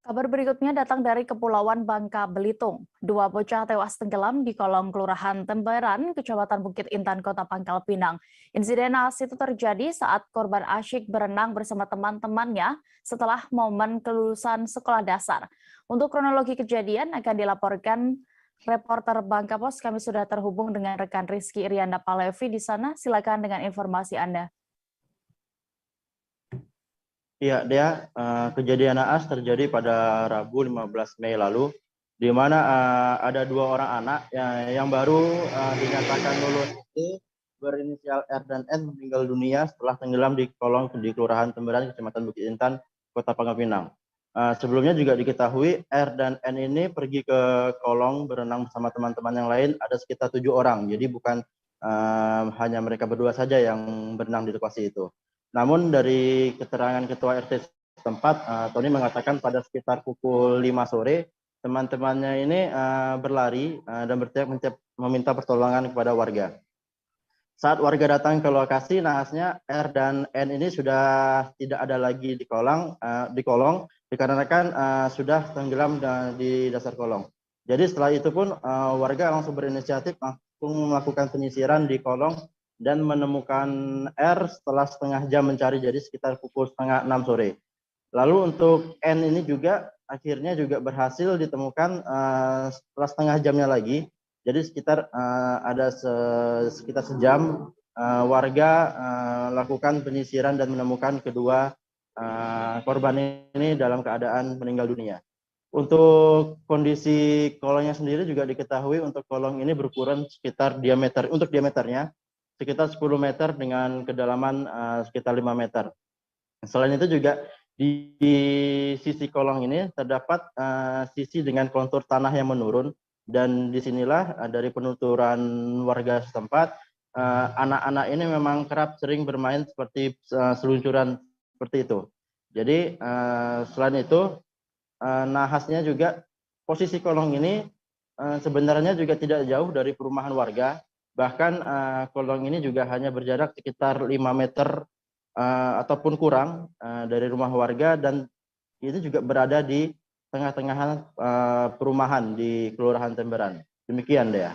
Kabar berikutnya datang dari Kepulauan Bangka Belitung. 2 bocah tewas tenggelam di kolong Kelurahan Temberan, Kecamatan Bukit Intan, Kota Pangkal Pinang. Insiden naas itu terjadi saat korban asyik berenang bersama teman-temannya setelah momen kelulusan sekolah dasar. Untuk kronologi kejadian akan dilaporkan reporter Bangka Pos. Kami sudah terhubung dengan rekan Rizky Irianda Palevi di sana. Silakan dengan informasi Anda. Iya, Dea, kejadian naas terjadi pada Rabu 15 Mei lalu, di mana ada 2 orang anak yang baru dinyatakan lulus SD berinisial R dan N meninggal dunia setelah tenggelam di kolong di Kelurahan Temberan, Kecamatan Bukit Intan, Kota Pangkal Pinang. Sebelumnya juga diketahui R dan N ini pergi ke kolong berenang bersama teman-teman yang lain, ada sekitar 7 orang. Jadi bukan hanya mereka berdua saja yang berenang di lokasi itu. Namun dari keterangan Ketua RT setempat, Tony mengatakan pada sekitar pukul 5 sore, teman-temannya ini berlari dan berteriak meminta pertolongan kepada warga. Saat warga datang ke lokasi, nahasnya R dan N ini sudah tidak ada lagi di kolong, dikarenakan sudah tenggelam di dasar kolong. Jadi setelah itu pun warga langsung berinisiatif langsung melakukan penyisiran di kolong dan menemukan R setelah setengah jam mencari, jadi sekitar pukul 5:30 sore. Lalu untuk N ini juga akhirnya juga berhasil ditemukan setelah setengah jamnya lagi. Jadi sekitar ada sekitar sejam warga lakukan penyisiran dan menemukan kedua korban ini dalam keadaan meninggal dunia. Untuk kondisi kolongnya sendiri juga diketahui untuk kolong ini berukuran sekitar diameternya sekitar 10 meter dengan kedalaman sekitar 5 meter. Selain itu juga di sisi kolong ini terdapat sisi dengan kontur tanah yang menurun. Dan disinilah dari penuturan warga setempat, anak-anak ini memang kerap sering bermain seperti seluncuran seperti itu. Jadi selain itu, nahasnya juga posisi kolong ini sebenarnya juga tidak jauh dari perumahan warga. Bahkan kolong ini juga hanya berjarak sekitar 5 meter ataupun kurang dari rumah warga, dan itu juga berada di tengah-tengah perumahan di Kelurahan Temberan. Demikian, Dea.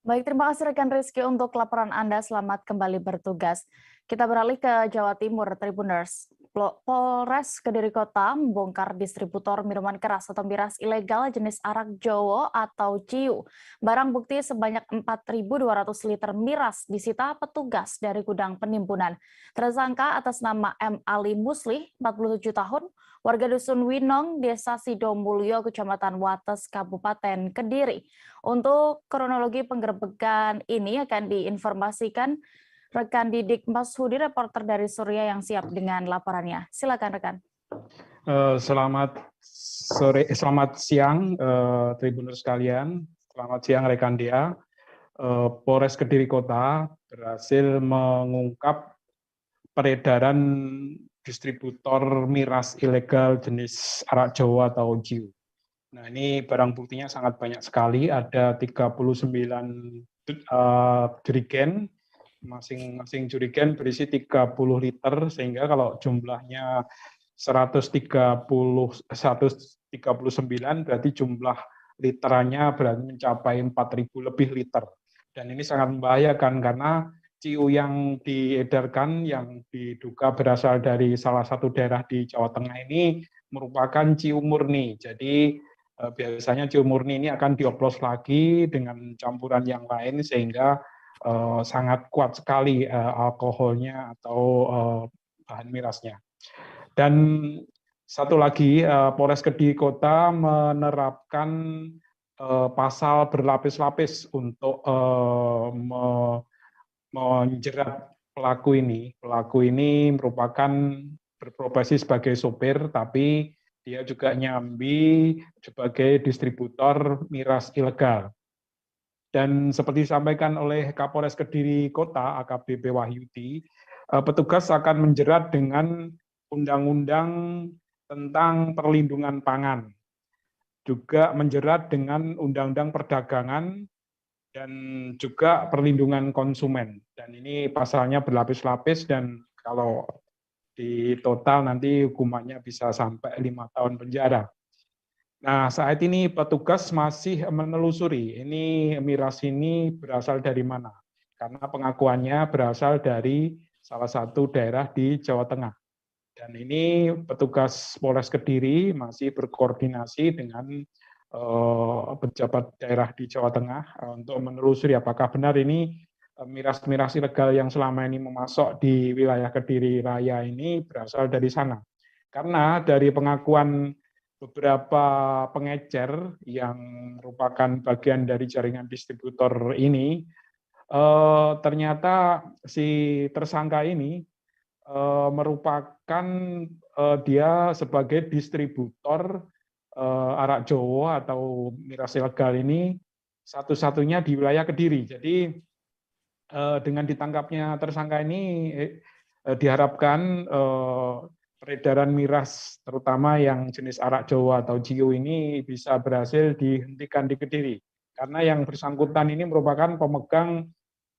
Baik, terima kasih rekan Rizky untuk laporan Anda. Selamat kembali bertugas. Kita beralih ke Jawa Timur, Tribuners. Polres Kediri Kota membongkar distributor minuman keras atau miras ilegal jenis arak Jowo atau Ciu. Barang bukti sebanyak 4.200 liter miras disita petugas dari gudang penimbunan. Tersangka atas nama M. Ali Muslih, 47 tahun, warga Dusun Winong, Desa Sidomulyo, Kecamatan Wates, Kabupaten Kediri. Untuk kronologi penggerebekan ini akan diinformasikan rekan Didik Mashudi, reporter dari Surya yang siap dengan laporannya. Silakan rekan. Selamat siang Tribuners sekalian. Selamat siang rekan Dea. Polres Kediri Kota berhasil mengungkap peredaran distributor miras ilegal jenis arak Jawa atau Ciu. Nah, ini barang buktinya sangat banyak sekali, ada 39 jerigen masing-masing jerigen berisi 30 liter, sehingga kalau jumlahnya 139 berarti jumlah literannya berarti mencapai 4.000 lebih liter. Dan ini sangat membahayakan karena CIU yang diedarkan yang diduga berasal dari salah satu daerah di Jawa Tengah ini merupakan CIU murni. Jadi biasanya CIU murni ini akan dioplos lagi dengan campuran yang lain sehingga sangat kuat sekali alkoholnya atau bahan mirasnya. Dan satu lagi, Polres Kediri Kota menerapkan pasal berlapis-lapis untuk menjerat pelaku ini. Pelaku ini merupakan berprofesi sebagai sopir, tapi dia juga nyambi sebagai distributor miras ilegal. Dan seperti disampaikan oleh Kapolres Kediri Kota, AKBP Wahyudi, petugas akan menjerat dengan undang-undang tentang perlindungan pangan, juga menjerat dengan undang-undang perdagangan, dan juga perlindungan konsumen. Dan ini pasalnya berlapis-lapis, dan kalau di total nanti hukumannya bisa sampai 5 tahun penjara. Nah, saat ini petugas masih menelusuri ini miras ini berasal dari mana. Karena pengakuannya berasal dari salah satu daerah di Jawa Tengah. Dan ini petugas Polres Kediri masih berkoordinasi dengan pejabat daerah di Jawa Tengah untuk menelusuri apakah benar ini miras-miras ilegal yang selama ini memasok di wilayah Kediri Raya ini berasal dari sana. Karena dari pengakuan beberapa pengecer yang merupakan bagian dari jaringan distributor ini, ternyata si tersangka ini merupakan dia sebagai distributor arak Jawa atau miras ilegal ini satu-satunya di wilayah Kediri. Jadi dengan ditangkapnya tersangka ini diharapkan peredaran miras terutama yang jenis arak Jawa atau JIU ini bisa berhasil dihentikan di Kediri. Karena yang bersangkutan ini merupakan pemegang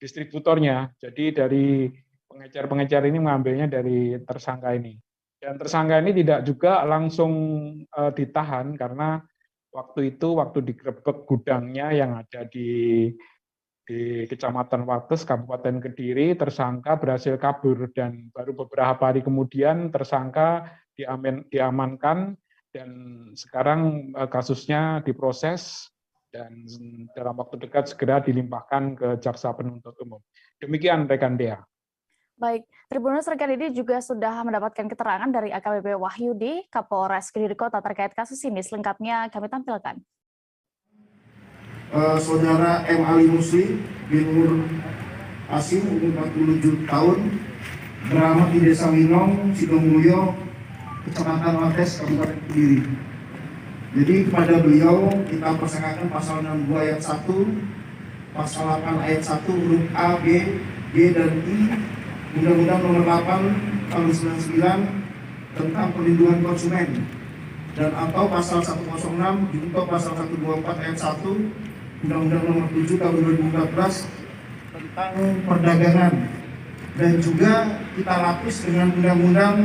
distributornya. Jadi dari pengecer-pengecer ini mengambilnya dari tersangka ini. Dan tersangka ini tidak juga langsung ditahan karena waktu digerebek gudangnya yang ada di Kecamatan Wates, Kabupaten Kediri, tersangka berhasil kabur dan baru beberapa hari kemudian tersangka diamankan dan sekarang kasusnya diproses dan dalam waktu dekat segera dilimpahkan ke Jaksa Penuntut Umum. Demikian rekan Dea. Baik, Tribuners, rekan ini juga sudah mendapatkan keterangan dari AKBP Wahyudi, Kapolres Kediri Kota terkait kasus ini. Selengkapnya kami tampilkan. Saudara M. Ali Muslim bin Nur Asim, umur 47 tahun, beralamat di Desa Winong, Sidomulyo, Kecamatan Wates, Kabupaten Kediri. Jadi kepada beliau kita persangkakan pasal 62 ayat 1, pasal 8 ayat 1 huruf A, B, G, dan I, Undang-Undang Nomor 8 Tahun 99 tentang perlindungan konsumen, dan atau pasal 106 junto pasal 124 ayat 1 Undang-Undang Nomor 7 Tahun 2014 tentang perdagangan, dan juga kita lapis dengan Undang-Undang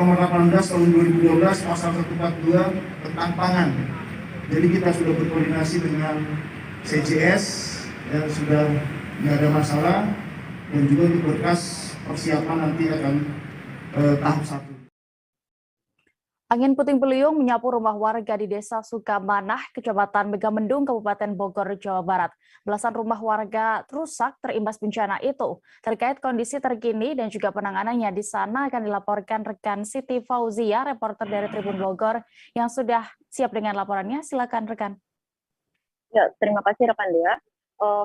Nomor 18 Tahun 2012 pasal 142 tentang pangan. Jadi kita sudah berkoordinasi dengan CJS yang sudah tidak ada masalah, dan juga untuk berkas persiapan nanti akan tahap 1. Angin puting beliung menyapu rumah warga di Desa Sukamanah, Kecamatan Megamendung, Kabupaten Bogor, Jawa Barat. Belasan rumah warga rusak terimbas bencana itu. Terkait kondisi terkini dan juga penanganannya di sana akan dilaporkan rekan Siti Fauzia, reporter dari Tribun Bogor, yang sudah siap dengan laporannya. Silakan rekan. Ya, terima kasih rekan Dea.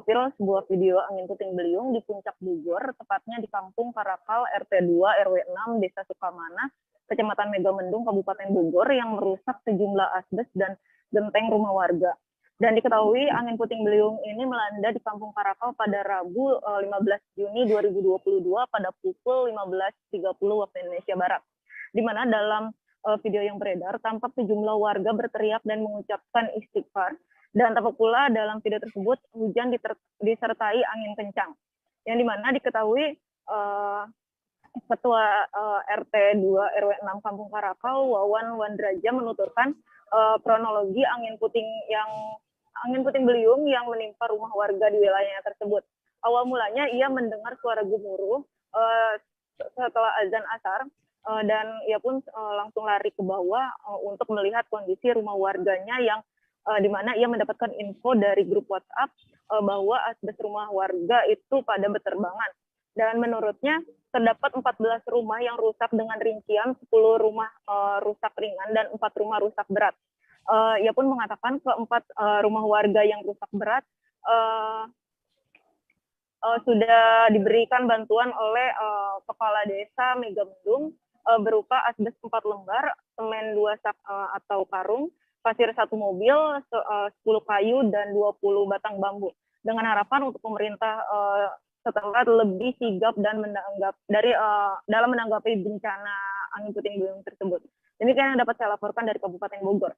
Viral sebuah video angin puting beliung di Puncak Bogor, tepatnya di Kampung Karakal, RT 2 RW 6, Desa Sukamanah, Kecamatan Megamendung, Kabupaten Bogor, yang merusak sejumlah asbes dan genteng rumah warga. Dan diketahui angin puting beliung ini melanda di Kampung Karakal pada Rabu 15 Juni 2022 pada pukul 15.30 waktu Indonesia Barat. Di mana dalam video yang beredar tampak sejumlah warga berteriak dan mengucapkan istighfar. Dan tampak pula dalam video tersebut hujan disertai angin kencang. yang dimana diketahui Ketua RT 2 RW 6 Kampung Karakau, Wawan Wandraja, menuturkan kronologi angin puting beliung yang menimpa rumah warga di wilayahnya tersebut. Awal mulanya ia mendengar suara gemuruh setelah azan asar, dan ia pun langsung lari ke bawah untuk melihat kondisi rumah warganya yang di mana ia mendapatkan info dari grup WhatsApp bahwa asbes rumah warga itu pada berterbangan. Dan menurutnya terdapat 14 rumah yang rusak dengan rincian 10 rumah rusak ringan dan 4 rumah rusak berat. Ia pun mengatakan keempat rumah warga yang rusak berat sudah diberikan bantuan oleh Kepala Desa Megamendung berupa asbes 4 lembar, semen 2 sak atau karung, pasir 1 mobil, 10 kayu, dan 20 batang bambu. Dengan harapan untuk pemerintah setempat lebih sigap dan dalam menanggapi bencana angin puting beliung tersebut. Demikian yang dapat saya laporkan dari Kabupaten Bogor.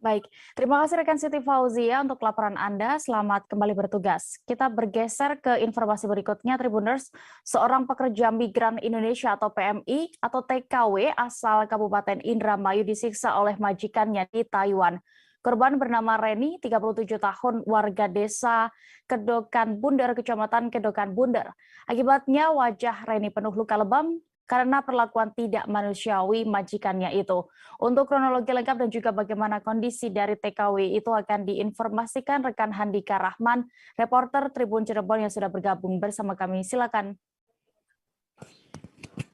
Baik, terima kasih rekan Siti Fauzia untuk laporan Anda. Selamat kembali bertugas. Kita bergeser ke informasi berikutnya, Tribuners. Seorang pekerja migran Indonesia atau PMI atau TKW asal Kabupaten Indramayu disiksa oleh majikannya di Taiwan. Korban bernama Reni, 37 tahun, warga desa Kedokan Bunder, Kecamatan Kedokan Bunder. Akibatnya wajah Reni penuh luka lebam karena perlakuan tidak manusiawi majikannya itu. Untuk kronologi lengkap dan juga bagaimana kondisi dari TKW itu akan diinformasikan rekan Handika Rahman, reporter Tribun Cirebon yang sudah bergabung bersama kami. Silakan.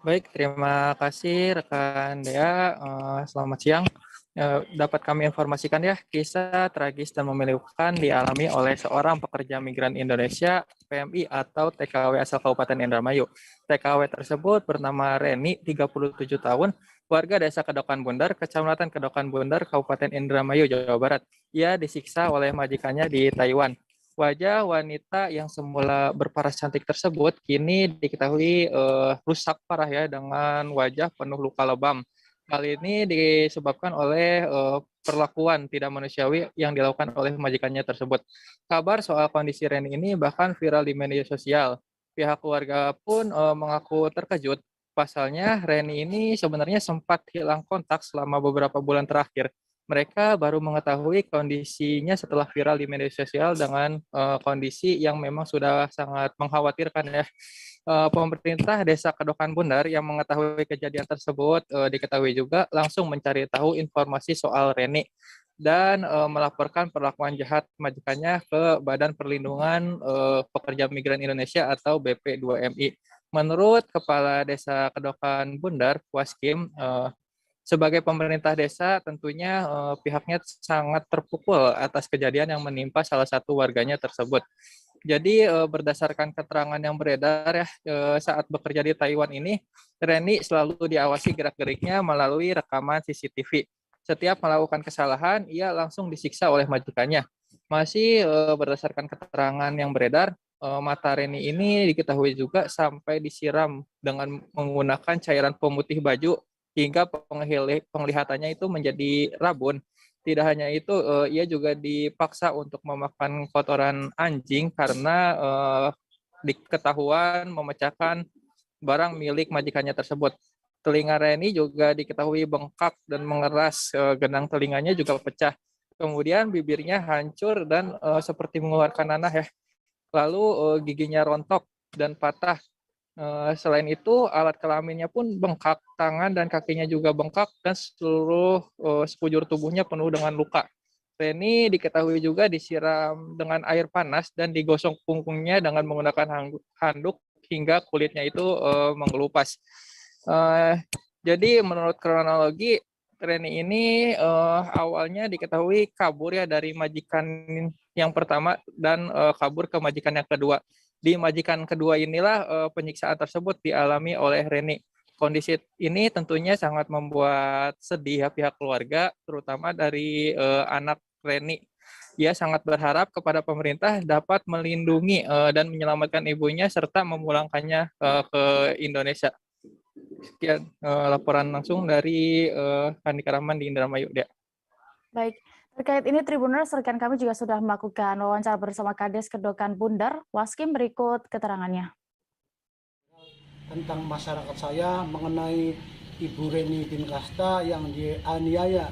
Baik, terima kasih rekan Dea. Selamat siang. Dapat kami informasikan ya, kisah tragis dan memilukan dialami oleh seorang pekerja migran Indonesia PMI atau TKW asal Kabupaten Indramayu. TKW tersebut bernama Reni, 37 tahun, warga desa Kedokan Bunder, Kecamatan Kedokan Bunder, Kabupaten Indramayu, Jawa Barat. Ia disiksa oleh majikannya di Taiwan. Wajah wanita yang semula berparas cantik tersebut kini diketahui rusak parah ya, dengan wajah penuh luka lebam. Hal ini disebabkan oleh perlakuan tidak manusiawi yang dilakukan oleh majikannya tersebut. Kabar soal kondisi Reni ini bahkan viral di media sosial. Pihak keluarga pun mengaku terkejut. Pasalnya Reni ini sebenarnya sempat hilang kontak selama beberapa bulan terakhir. Mereka baru mengetahui kondisinya setelah viral di media sosial dengan kondisi yang memang sudah sangat mengkhawatirkan ya. Pemerintah Desa Kedokan Bunder yang mengetahui kejadian tersebut diketahui juga langsung mencari tahu informasi soal Reni dan melaporkan perlakuan jahat majikannya ke Badan Perlindungan Pekerja Migran Indonesia atau BP2MI. Menurut Kepala Desa Kedokan Bunder, Waskim, sebagai pemerintah desa tentunya pihaknya sangat terpukul atas kejadian yang menimpa salah satu warganya tersebut. Jadi berdasarkan keterangan yang beredar ya, saat bekerja di Taiwan ini, Reni selalu diawasi gerak-geriknya melalui rekaman CCTV. Setiap melakukan kesalahan, ia langsung disiksa oleh majikannya. Masih berdasarkan keterangan yang beredar, mata Reni ini diketahui juga sampai disiram dengan menggunakan cairan pemutih baju hingga penglihatannya itu menjadi rabun. Tidak hanya itu, ia juga dipaksa untuk memakan kotoran anjing karena diketahuan memecahkan barang milik majikannya tersebut. Telinga Reni juga diketahui bengkak dan mengeras, genang telinganya juga pecah. Kemudian bibirnya hancur dan seperti mengeluarkan nanah ya. Lalu giginya rontok dan patah. Selain itu, alat kelaminnya pun bengkak, tangan dan kakinya juga bengkak, dan seluruh sekujur tubuhnya penuh dengan luka. Reni diketahui juga disiram dengan air panas dan digosok punggungnya dengan menggunakan handuk hingga kulitnya itu mengelupas. Jadi menurut kronologi, Reni ini awalnya diketahui kabur ya dari majikan yang pertama dan kabur ke majikan yang kedua. Di majikan kedua inilah penyiksaan tersebut dialami oleh Reni. Kondisi ini tentunya sangat membuat sedih ya pihak keluarga, terutama dari anak Reni. Ia sangat berharap kepada pemerintah dapat melindungi dan menyelamatkan ibunya serta memulangkannya ke Indonesia. Sekian laporan langsung dari Handika Rahman di Indramayu. Baik, Terkait ini, Tribuners, rekan kami juga sudah melakukan wawancara bersama Kades Kedokan Bundar. Waskim berikut keterangannya. Tentang masyarakat saya mengenai Ibu Reni bin Kasta yang dianiaya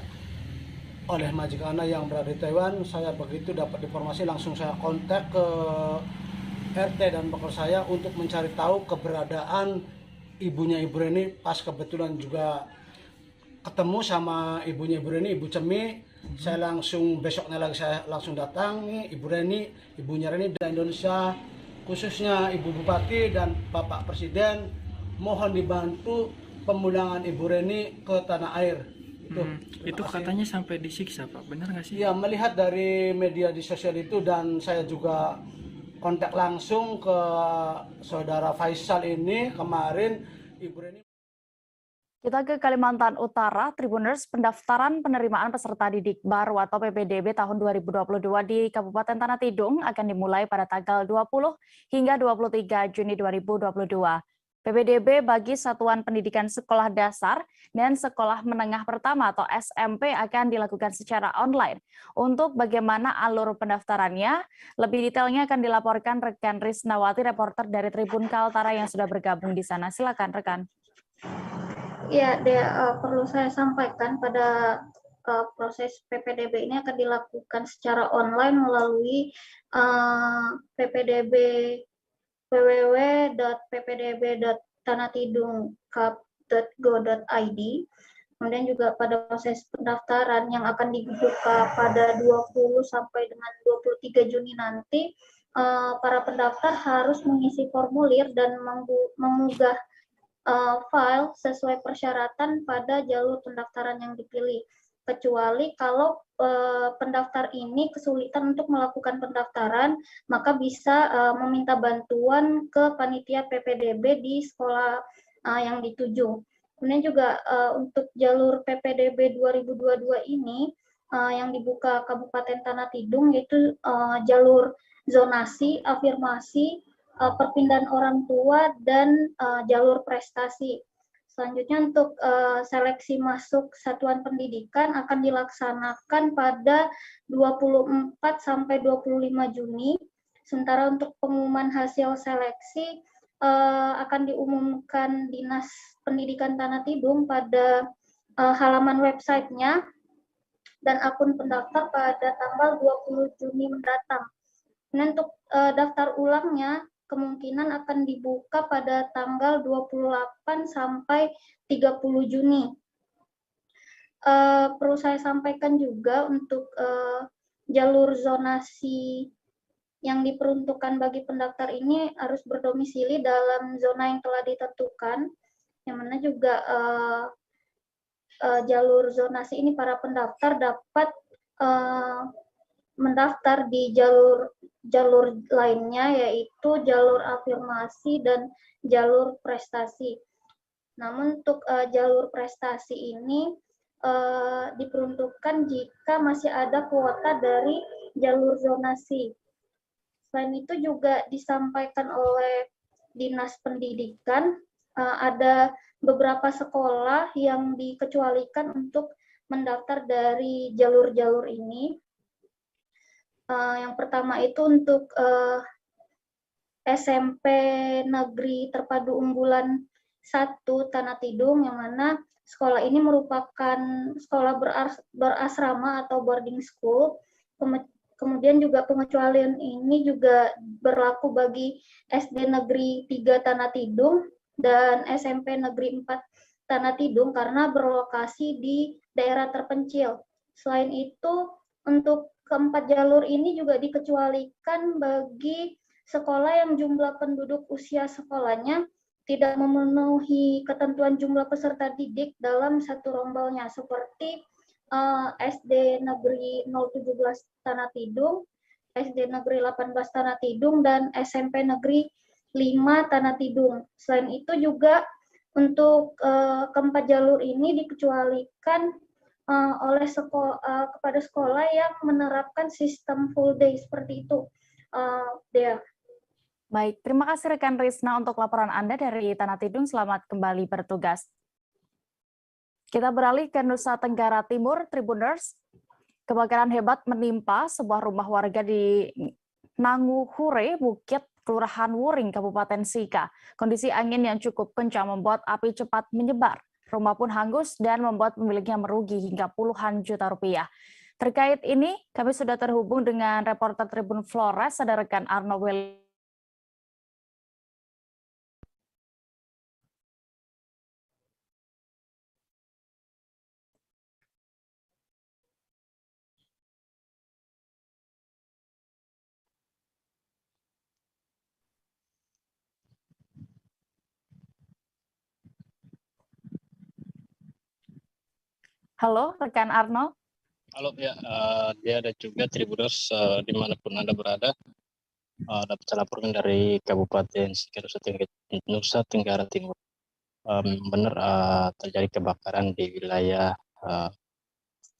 oleh majikannya yang berada di Taiwan, saya begitu dapat informasi langsung saya kontak ke RT dan bakal saya untuk mencari tahu keberadaan ibunya Ibu Reni. Pas kebetulan juga ketemu sama ibunya Ibu Reni, Ibu Cemi. Saya langsung besoknya lagi saya langsung datangi Ibu Reni, ibunya Reni dari Indonesia, khususnya Ibu Bupati dan Bapak Presiden, mohon dibantu pemulangan Ibu Reni ke tanah air. Itu katanya sampai disiksa, Pak. Benar nggak sih? Ya, melihat dari media di sosial itu, dan saya juga kontak langsung ke saudara Faisal ini kemarin, Ibu Reni. Kita ke Kalimantan Utara, Tribuners, pendaftaran penerimaan peserta didik baru atau PPDB tahun 2022 di Kabupaten Tanah Tidung akan dimulai pada tanggal 20 hingga 23 Juni 2022. PPDB bagi Satuan Pendidikan Sekolah Dasar dan Sekolah Menengah Pertama atau SMP akan dilakukan secara online. Untuk bagaimana alur pendaftarannya, lebih detailnya akan dilaporkan rekan Risnawati, reporter dari Tribun Kaltara yang sudah bergabung di sana. Silakan rekan. Ya, perlu saya sampaikan pada proses PPDB ini akan dilakukan secara online melalui PPDB www.ppdb.tanatidung.go.id. Kemudian juga pada proses pendaftaran yang akan dibuka pada 20 sampai dengan 23 Juni nanti, para pendaftar harus mengisi formulir dan mengunggah file sesuai persyaratan pada jalur pendaftaran yang dipilih. Kecuali kalau pendaftar ini kesulitan untuk melakukan pendaftaran, maka bisa meminta bantuan ke panitia PPDB di sekolah yang dituju. Kemudian juga untuk jalur PPDB 2022 ini yang dibuka Kabupaten Tanah Tidung, yaitu jalur zonasi, afirmasi, perpindahan orang tua, dan jalur prestasi. Selanjutnya untuk seleksi masuk satuan pendidikan akan dilaksanakan pada 24 sampai 25 Juni. Sementara untuk pengumuman hasil seleksi akan diumumkan Dinas Pendidikan Tanah Tidung pada halaman websitenya dan akun pendaftar pada tanggal 20 Juni mendatang. Kemudian untuk daftar ulangnya kemungkinan akan dibuka pada tanggal 28 sampai 30 Juni. Perlu saya sampaikan juga untuk jalur zonasi yang diperuntukkan bagi pendaftar ini harus berdomisili dalam zona yang telah ditentukan, yang mana juga jalur zonasi ini para pendaftar dapat mendaftar di jalur lainnya, yaitu jalur afirmasi dan jalur prestasi. Namun untuk jalur prestasi ini diperuntukkan jika masih ada kuota dari jalur zonasi. Selain itu juga disampaikan oleh Dinas Pendidikan, ada beberapa sekolah yang dikecualikan untuk mendaftar dari jalur-jalur ini. Yang pertama itu untuk SMP Negeri Terpadu Unggulan 1 Tanah Tidung, yang mana sekolah ini merupakan sekolah berasrama atau boarding school. Kemudian juga pengecualian ini juga berlaku bagi SD Negeri 3 Tanah Tidung dan SMP Negeri 4 Tanah Tidung karena berlokasi di daerah terpencil. Selain itu, untuk keempat jalur ini juga dikecualikan bagi sekolah yang jumlah penduduk usia sekolahnya tidak memenuhi ketentuan jumlah peserta didik dalam satu rombalnya, seperti SD Negeri 017 Tanah Tidung, SD Negeri 18 Tanah Tidung, dan SMP Negeri 5 Tanah Tidung. Selain itu juga untuk keempat jalur ini dikecualikan oleh kepada sekolah yang menerapkan sistem full day seperti itu. Baik, terima kasih rekan Risna untuk laporan Anda dari Tanah Tidung. Selamat kembali bertugas. Kita beralih ke Nusa Tenggara Timur, Tribuners. Kebakaran hebat menimpa sebuah rumah warga di Nanguhure, Bukit, Kelurahan Wuring, Kabupaten Sika. Kondisi angin yang cukup kencang membuat api cepat menyebar. Rumah pun hangus dan membuat pemiliknya merugi hingga puluhan juta rupiah. Terkait ini, kami sudah terhubung dengan reporter Tribun Flores, ada rekan Arno Will. Halo, rekan Arno. Halo ya, dia ada juga Tribuners dimanapun Anda berada. Dapat saya laporkan dari Kabupaten Sika, Nusa Tenggara Timur. Benar terjadi kebakaran di wilayah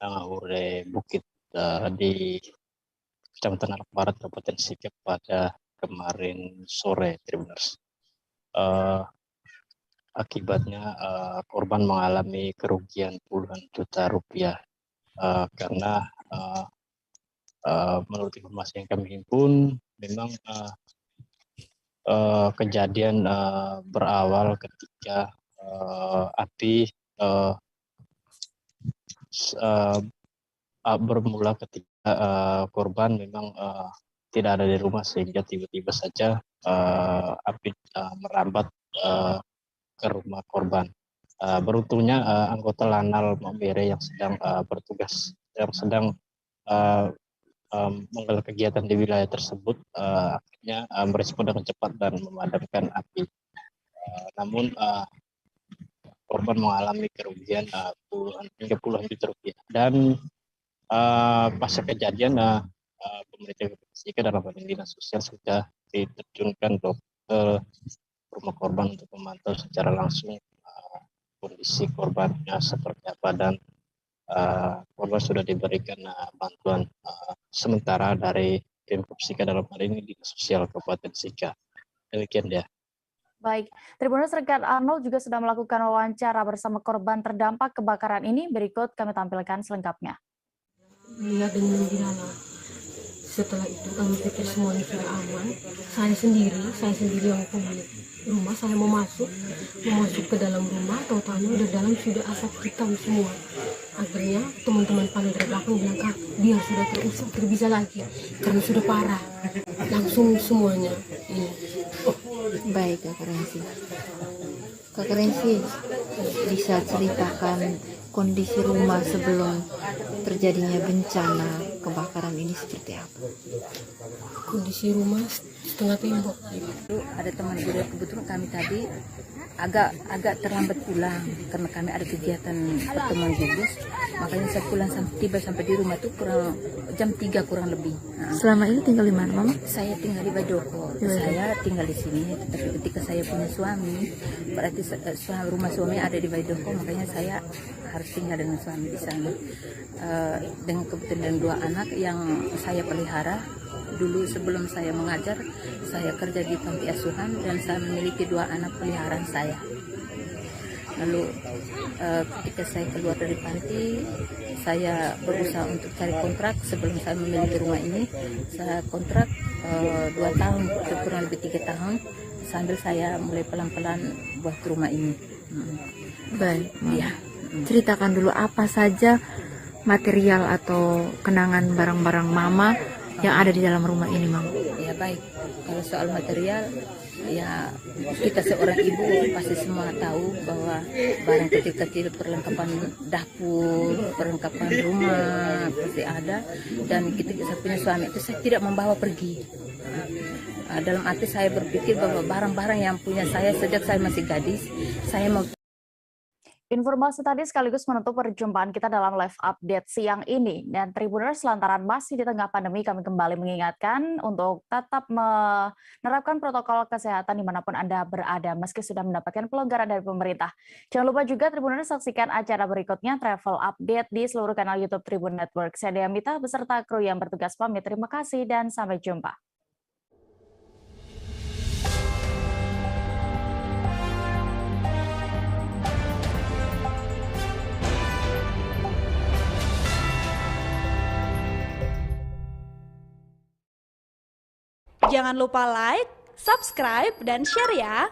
Nangahure Bukit di Kecamatan Arak Barat, Kabupaten Sika pada kemarin sore, Tribuners. Akibatnya korban mengalami kerugian puluhan juta rupiah karena menurut informasi yang kami himpun memang kejadian berawal ketika api bermula ketika korban memang tidak ada di rumah sehingga tiba-tiba saja api merambat ke rumah korban. Beruntungnya anggota Lanal Mambere yang sedang bertugas, yang sedang menggelar kegiatan di wilayah tersebut, akhirnya merespon dengan cepat dan memadamkan api. Namun korban mengalami kerugian hingga puluhan juta rupiah. Dan pasca kejadian, pemerintah Sika dalam hal ini Dinas Sosial sudah diterjunkan ke rumah korban untuk memantau secara langsung kondisi korbannya seperti apa, dan korban sudah diberikan bantuan sementara dari Pemkab Sika, dalam hal ini Dinas Sosial Kabupaten Sika. Demikian dia. Baik, Tribuners, rekan Arnold juga sudah melakukan wawancara bersama korban terdampak kebakaran ini. Berikut kami tampilkan selengkapnya. Lihat dengan gimana. Setelah itu kami pikir semuanya sudah aman. Saya sendiri yang pemilik rumah, saya mau masuk ke dalam rumah, tahu-tahu udah dalam sudah asap hitam semua. Akhirnya teman-teman paling dari belakang bilang, Kak, biar sudah terusap bisa lagi karena sudah parah. Langsung semuanya ini. Baik, Kak Rensi, bisa ceritakan kondisi rumah sebelum terjadinya bencana kebakaran ini seperti apa? Kondisi rumah setengah tembok. Ada teman gue, kebetulan kami tadi agak terlambat pulang karena kami ada kegiatan pertemuan gugus, makanya saya pulang sampai di rumah itu kurang jam 3 kurang lebih. Selama ini tinggal di mana, Mama? Saya tinggal di Baidoko. Saya tinggal di sini, tetapi ketika saya punya suami, berarti rumah suami ada di Baidoko, makanya saya harus tinggal dengan suami di sana. Dengan kebetulan 2 anak yang saya pelihara. Dulu sebelum saya mengajar, saya kerja di panti asuhan dan saya memiliki 2 anak peliharaan saya. Lalu ketika saya keluar dari panti, saya berusaha untuk cari kontrak. Sebelum saya memiliki rumah ini, saya kontrak 2 tahun, kurang lebih 3 tahun, sambil saya mulai pelan-pelan buat rumah ini. Baik, ya. Ceritakan dulu apa saja material atau kenangan barang-barang Mama yang ada di dalam rumah ini, Mama. Ya baik, kalau soal material, ya kita seorang ibu pasti semua tahu bahwa barang kecil-kecil, perlengkapan dapur, perlengkapan rumah pasti ada. Dan saya punya suami itu saya tidak membawa pergi. Dalam arti saya berpikir bahwa barang-barang yang punya saya sejak saya masih gadis, saya mau. Informasi tadi sekaligus menutup perjumpaan kita dalam live update siang ini. Dan Tribuners, lantaran masih di tengah pandemi, kami kembali mengingatkan untuk tetap menerapkan protokol kesehatan dimanapun Anda berada, meski sudah mendapatkan pelonggaran dari pemerintah. Jangan lupa juga Tribuners saksikan acara berikutnya, Travel Update, di seluruh kanal YouTube Tribun Network. Saya Dea Mita beserta kru yang bertugas pamit. Terima kasih dan sampai jumpa. Jangan lupa like, subscribe, dan share ya.